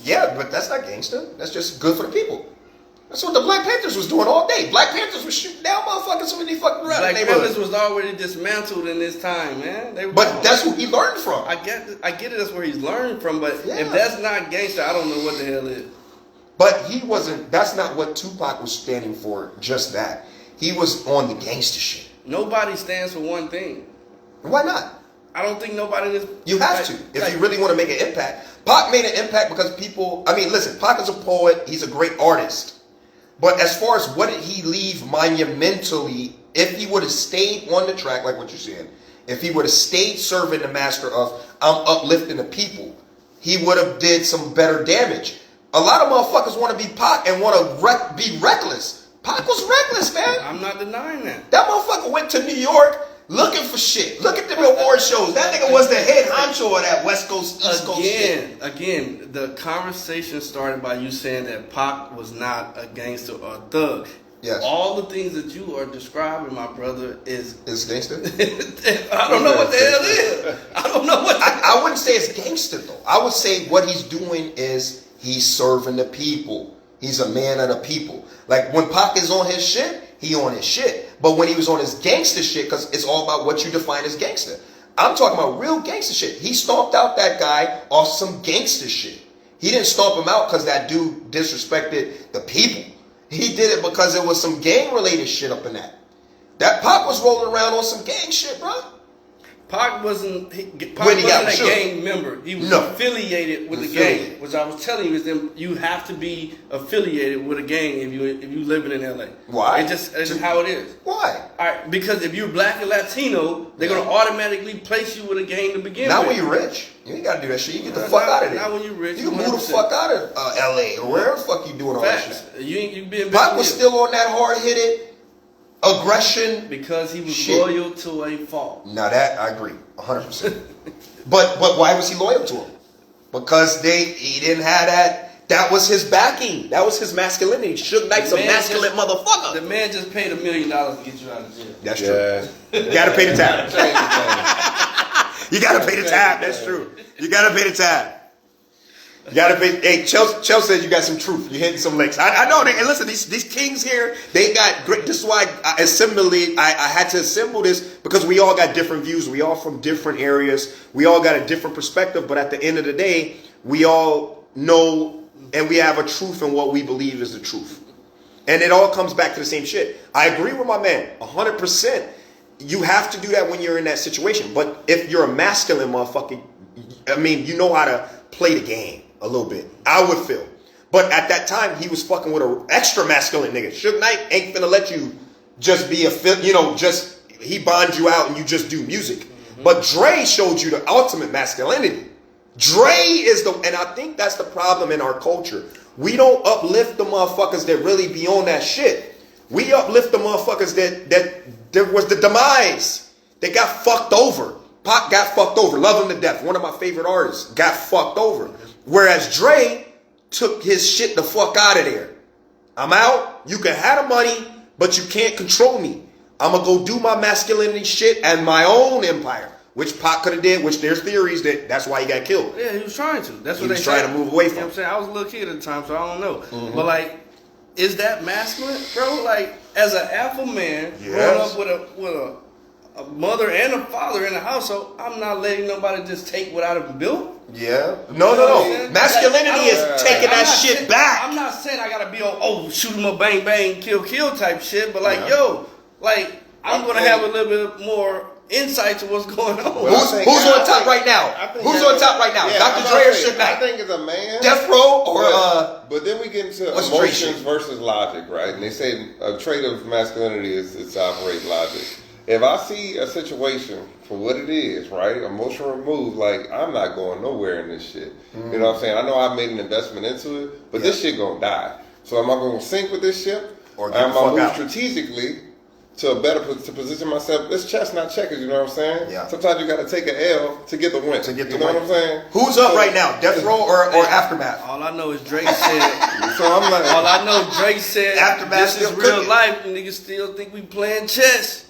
Yeah, but that's not gangster. That's just good for the people. That's what the Black Panthers was doing all day. Black Panthers was shooting down motherfuckers when they fucking around. Black Panthers was already dismantled in this time, man. But that's what he learned from. I get it. That's where he's learned from. But Yeah. if that's not gangster, I don't know what the hell is. But he wasn't. That's not what Tupac was standing for. Just that he was on the gangster shit. Nobody stands for one thing. Why not? I don't think nobody in this. You have to if you really want to make an impact. Pac made an impact because people. I mean, listen. Pac is a poet. He's a great artist. But as far as what did he leave monumentally, if he would have stayed on the track, like what you're saying, if he would have stayed serving the master of I'm uplifting the people, he would have did some better damage. A lot of motherfuckers want to be Pac and want to be reckless. Pac was reckless, man. I'm not denying that. That motherfucker went to New York looking for shit. Look at the award shows. That nigga was the head honcho of that West Coast, East Coast shit. Again, the conversation started by you saying that Pac was not a gangster or a thug. Yes. All the things that you are describing, my brother, is gangster? I don't know what the hell it is. I don't know what I wouldn't say it's gangster though. I would say what he's doing is he's serving the people. He's a man of the people. Like when Pac is on his shit, he on his shit. But when he was on his gangster shit, because it's all about what you define as gangster. I'm talking about real gangster shit. He stomped out that guy off some gangster shit. He didn't stomp him out because that dude disrespected the people. He did it because there was some gang related shit up in that. That Pac was rolling around on some gang shit, bro. Pac wasn't a shot. gang member. He was affiliated with the gang. Which I was telling you is that you have to be affiliated with a gang if you living in LA. Why? It's just how it is. Why? All right, because if you're black and Latino, they're gonna automatically place you with a gang to begin Not with. when you're rich. You ain't gotta do that shit. You get the fuck out of there. Not when you're rich. You can move the fuck out of LA or wherever the fuck you doing all that Facts. shit. You being Pac was still on that hard hitted aggression because he was shit. loyal to a fault. Now that I agree, 100%. but why was he loyal to him? Because he didn't have that. That was his backing. That was his masculinity. Suge Knight's a masculine motherfucker. The man just paid $1 million to get you out of jail. That's true. You gotta pay the tab. You gotta pay the tab. That's true. You gotta pay the tab. You gotta pay. Hey, Chelsea said you got some truth. You're hitting some licks. I know. And listen, these kings here, they got great. This is why I had to assemble this because we all got different views. We all from different areas. We all got a different perspective. But at the end of the day, we all know and we have a truth in what we believe is the truth. And it all comes back to the same shit. I agree with my man, 100%. You have to do that when you're in that situation. But if you're a masculine motherfucker, I mean, you know how to play the game. A little bit, I would feel. But at that time, he was fucking with an extra masculine nigga. Suge Knight ain't finna let you just be he bonds you out and you just do music. Mm-hmm. But Dre showed you the ultimate masculinity. Dre is and I think that's the problem in our culture. We don't uplift the motherfuckers that really be on that shit. We uplift the motherfuckers that there was the demise. They got fucked over. Pac got fucked over. Love him to death. One of my favorite artists got fucked over. Whereas Dre took his shit the fuck out of there. I'm out. You can have the money, but you can't control me. I'm going to go do my masculinity shit and my own empire, which Pac could have did, which there's theories that's why he got killed. Yeah, he was trying to. That's what he was trying to move away from. You know what I'm saying? I was a little kid at the time, so I don't know. Mm-hmm. But like, is that masculine, bro? Like, as an alpha man, growing up with a mother and a father in the household, I'm not letting nobody just take what I've built. Yeah. No. Masculinity is taking that shit back. I'm not saying I gotta be on, shoot him up, bang, bang, kill type shit, but like, I'm gonna have a little bit more insight to what's going on. Who's on top right now? Who's on top right now? Yeah, Dr. Dre or Suge Knight? I think it's a man. Death Row or But then we get into emotions versus logic, right? And they say a trait of masculinity is to operate logic. If I see a situation for what it is, right, emotion removed, like, I'm not going nowhere in this shit. You know what I'm saying? I know I made an investment into it, but this shit gonna die. So am I gonna sink with this ship? Or am I move strategically to position myself. It's chess, not checkers. You know what I'm saying? Yeah. Sometimes you got to take an L to get the win. You know what I'm saying? Who's up right now? Death Row or Aftermath? All I know is Drake said. So I'm like, All I know, Drake said. Aftermath This is still real cooking. life. Niggas still think we playing chess.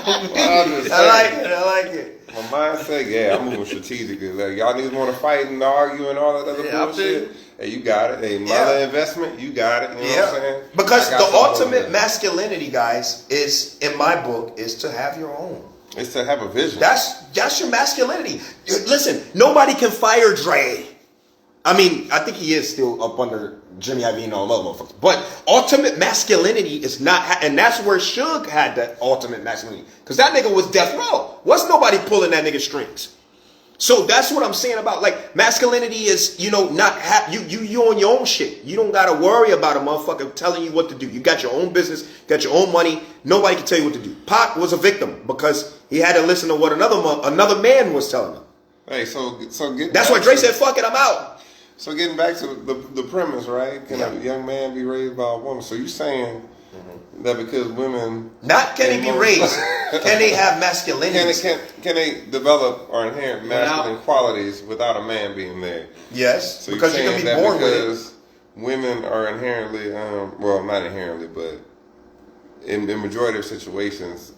I like it. My mindset, yeah, I'm moving strategically. Like, y'all niggas want to fight and argue and all that other Yeah, I bullshit. Hey, you got it. Hey, mother investment, you got it. You know what I'm saying? Because I got the something over ultimate there. masculinity, guys, is in my book, is to have your own. It's to have a vision. That's your masculinity. Listen, nobody can fire Dre. I mean, I think he is still up under Jimmy Iovine and all those motherfuckers. But ultimate masculinity is not, and that's where Suge had that ultimate masculinity. Because that nigga was death row. Was nobody pulling that nigga strings? So that's what I'm saying about, like, masculinity is, you know, not you on your own shit. You don't gotta worry about a motherfucker telling you what to do. You got your own business, got your own money. Nobody can tell you what to do. Pac was a victim because he had to listen to what another man was telling him. Hey, so get. That's why Dre said, "Fuck it, I'm out." So getting back to the premise, right? Can Yeah. a young man be raised by a woman? So you saying that because women Not can he be raised, can they have masculinity? can they develop or inherit masculine qualities without a man being there? Yes, So because you're you saying can be that born with it. because women are inherently, well, not inherently, but in the majority of situations,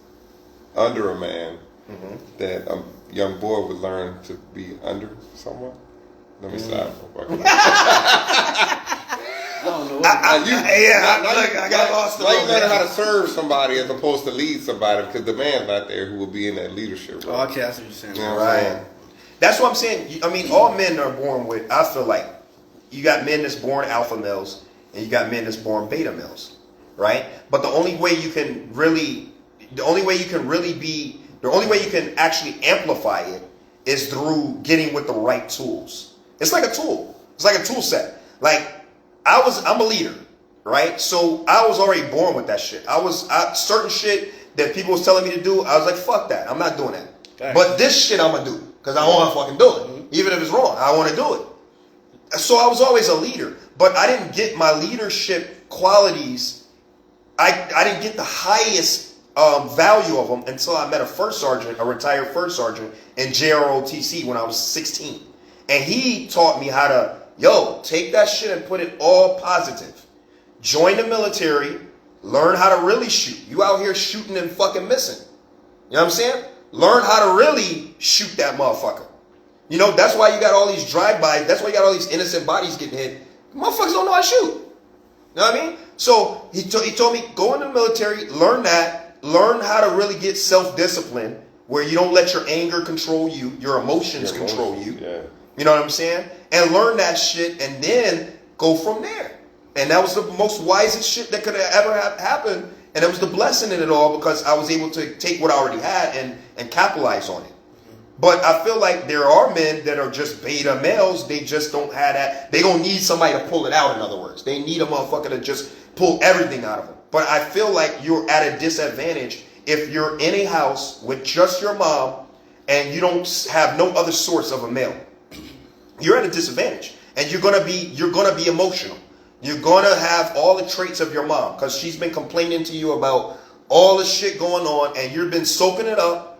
under a man, that a young boy would learn to be under someone. Let me stop. I don't know. I got lost a Now little you learning bit. how to serve somebody as opposed to lead somebody because the man's not there who will be in that leadership role. Oh, okay, I see what you're saying. You know what I'm saying? Right. That's what I'm saying. I mean, all men are born with. I feel like you got men that's born alpha males, and you got men that's born beta males, right? But the only way you can actually amplify it is through getting with the right tools. It's like a tool. It's like a tool set. Like I'm a leader, right? So I was already born with that shit. Certain shit that people was telling me to do, I was like, fuck that. I'm not doing that. Okay. But this shit I'm gonna do because I want to fucking do it, even if it's wrong. I want to do it. So I was always a leader, but I didn't get my leadership qualities. I didn't get the highest value of them until I met a retired first sergeant in JROTC when I was 16. And he taught me how to, take that shit and put it all positive. Join the military, learn how to really shoot. You out here shooting and fucking missing. You know what I'm saying? Learn how to really shoot that motherfucker. You know, that's why you got all these drive-bys. That's why you got all these innocent bodies getting hit. Motherfuckers don't know how to shoot. You know what I mean? So he told me, go in the military, learn that, learn how to really get self-discipline where you don't let your anger control you, your emotions control you. Yeah. You know what I'm saying? And learn that shit and then go from there. And that was the most wisest shit that could have ever happened. And it was the blessing in it all because I was able to take what I already had and capitalize on it. But I feel like there are men that are just beta males. They just don't have that. They don't need somebody to pull it out, in other words. They need a motherfucker to just pull everything out of them. But I feel like you're at a disadvantage if you're in a house with just your mom and you don't have no other source of a male. You're at a disadvantage. And you're gonna be emotional. You're gonna have all the traits of your mom because she's been complaining to you about all the shit going on and you've been soaking it up.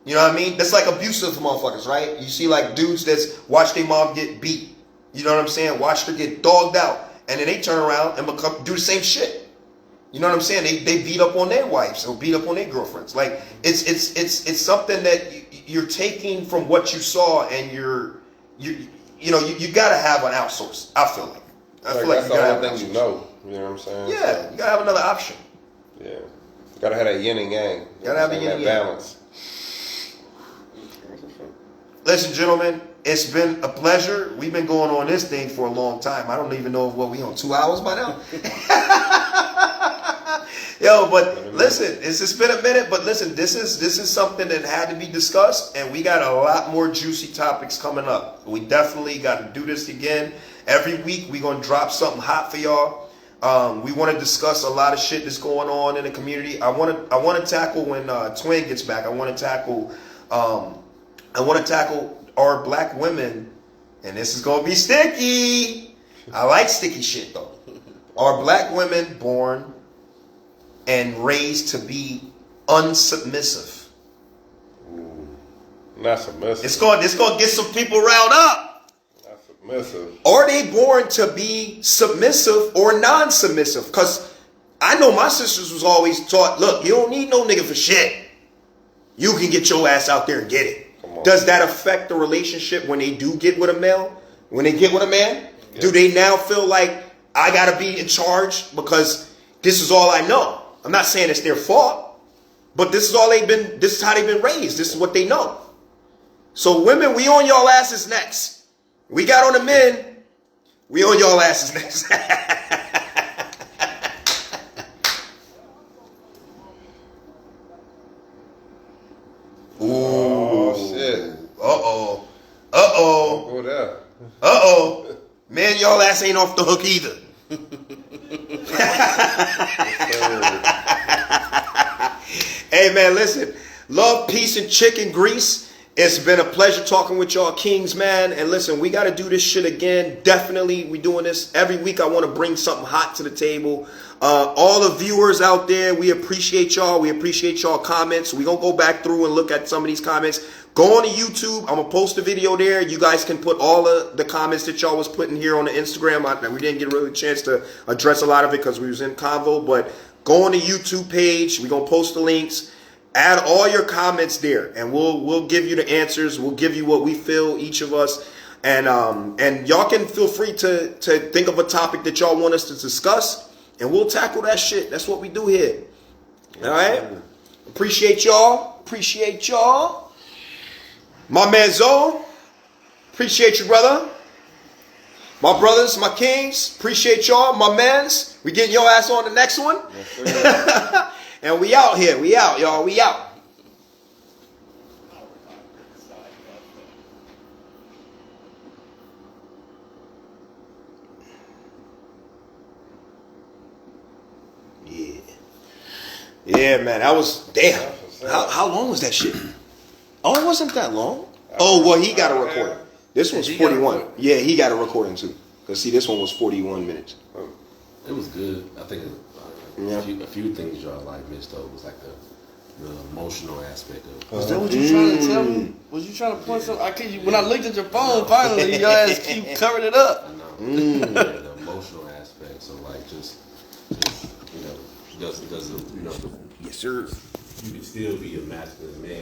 You know what I mean? That's like abusive motherfuckers, right? You see like dudes that's watch their mom get beat. You know what I'm saying? Watch her get dogged out. And then they turn around and do the same shit. You know what I'm saying? They beat up on their wives or beat up on their girlfriends. Like it's something that you're taking from what you saw and you gotta have an outsource. I feel like. I feel like that's you gotta the have only an thing you outsource. know. You know what I'm saying? Yeah, you gotta have another option. Yeah. You gotta have that yin and yang. Gotta have the yin and yang. balance. Listen, gentlemen, it's been a pleasure. We've been going on this thing for a long time. I don't even know what we on 2 hours by now. Yo, but listen, it's been a minute, but listen, this is something that had to be discussed, and we got a lot more juicy topics coming up. We definitely got to do this again. Every week we're gonna drop something hot for y'all. We want to discuss a lot of shit that's going on in the community. I want to tackle when Twin gets back. I want to tackle our black women, and this is gonna be sticky. I like sticky shit though. Are black women born and raised to be unsubmissive? Not submissive. It's going to get some people riled up. Not submissive. Are they born to be submissive or non-submissive? Because I know my sisters was always taught, look, you don't need no nigga for shit. You can get your ass out there and get it. Does that affect the relationship when they do get with a male? When they get with a man? Yeah. Do they now feel like I gotta be in charge because this is all I know? I'm not saying it's their fault, but this is all this is how they've been raised. This is what they know. So women, we on y'all asses next. We got on the men, we on y'all asses next. Oh shit. Uh-oh. Uh-oh. Go there. Uh-oh. Man, y'all ass ain't off the hook either. Hey man, listen. Love, peace, and chicken grease. It's been a pleasure talking with y'all kings, man. And listen, we got to do this shit again. Definitely, we doing this every week. I want to bring something hot to the table. All the viewers out there, we appreciate y'all. We appreciate y'all comments. We're going to go back through and look at some of these comments. Go on to YouTube. I'm going to post a video there. You guys can put all of the comments that y'all was putting here on the Instagram. We didn't get really a chance to address a lot of it because we was in convo. But go on the YouTube page. We're going to post the links. Add all your comments there, and we'll give you the answers. We'll give you what we feel, each of us, and y'all can feel free to think of a topic that y'all want us to discuss, and we'll tackle that shit. That's what we do here. All right. Appreciate y'all. Appreciate y'all. My man Zoe. Appreciate you, brother. My brothers, my kings. Appreciate y'all. My mans. We getting your ass on the next one. Yes, and we out here. We out, y'all. We out. Yeah. Yeah, man. That was, damn. How long was that shit? Oh, it wasn't that long. Oh, well, he got a recording. This one's 41. Yeah, he got a recording too. Because, see, this one was 41 minutes. It was good. I think a few things y'all like missed though was like the emotional aspect of it. Was that what you trying to tell me? Was you trying to point something? When I looked at your phone, finally, your ass keep covering it up. I know. Yeah, the emotional aspect. So like just you know, does yes sir. You can still be a masculine man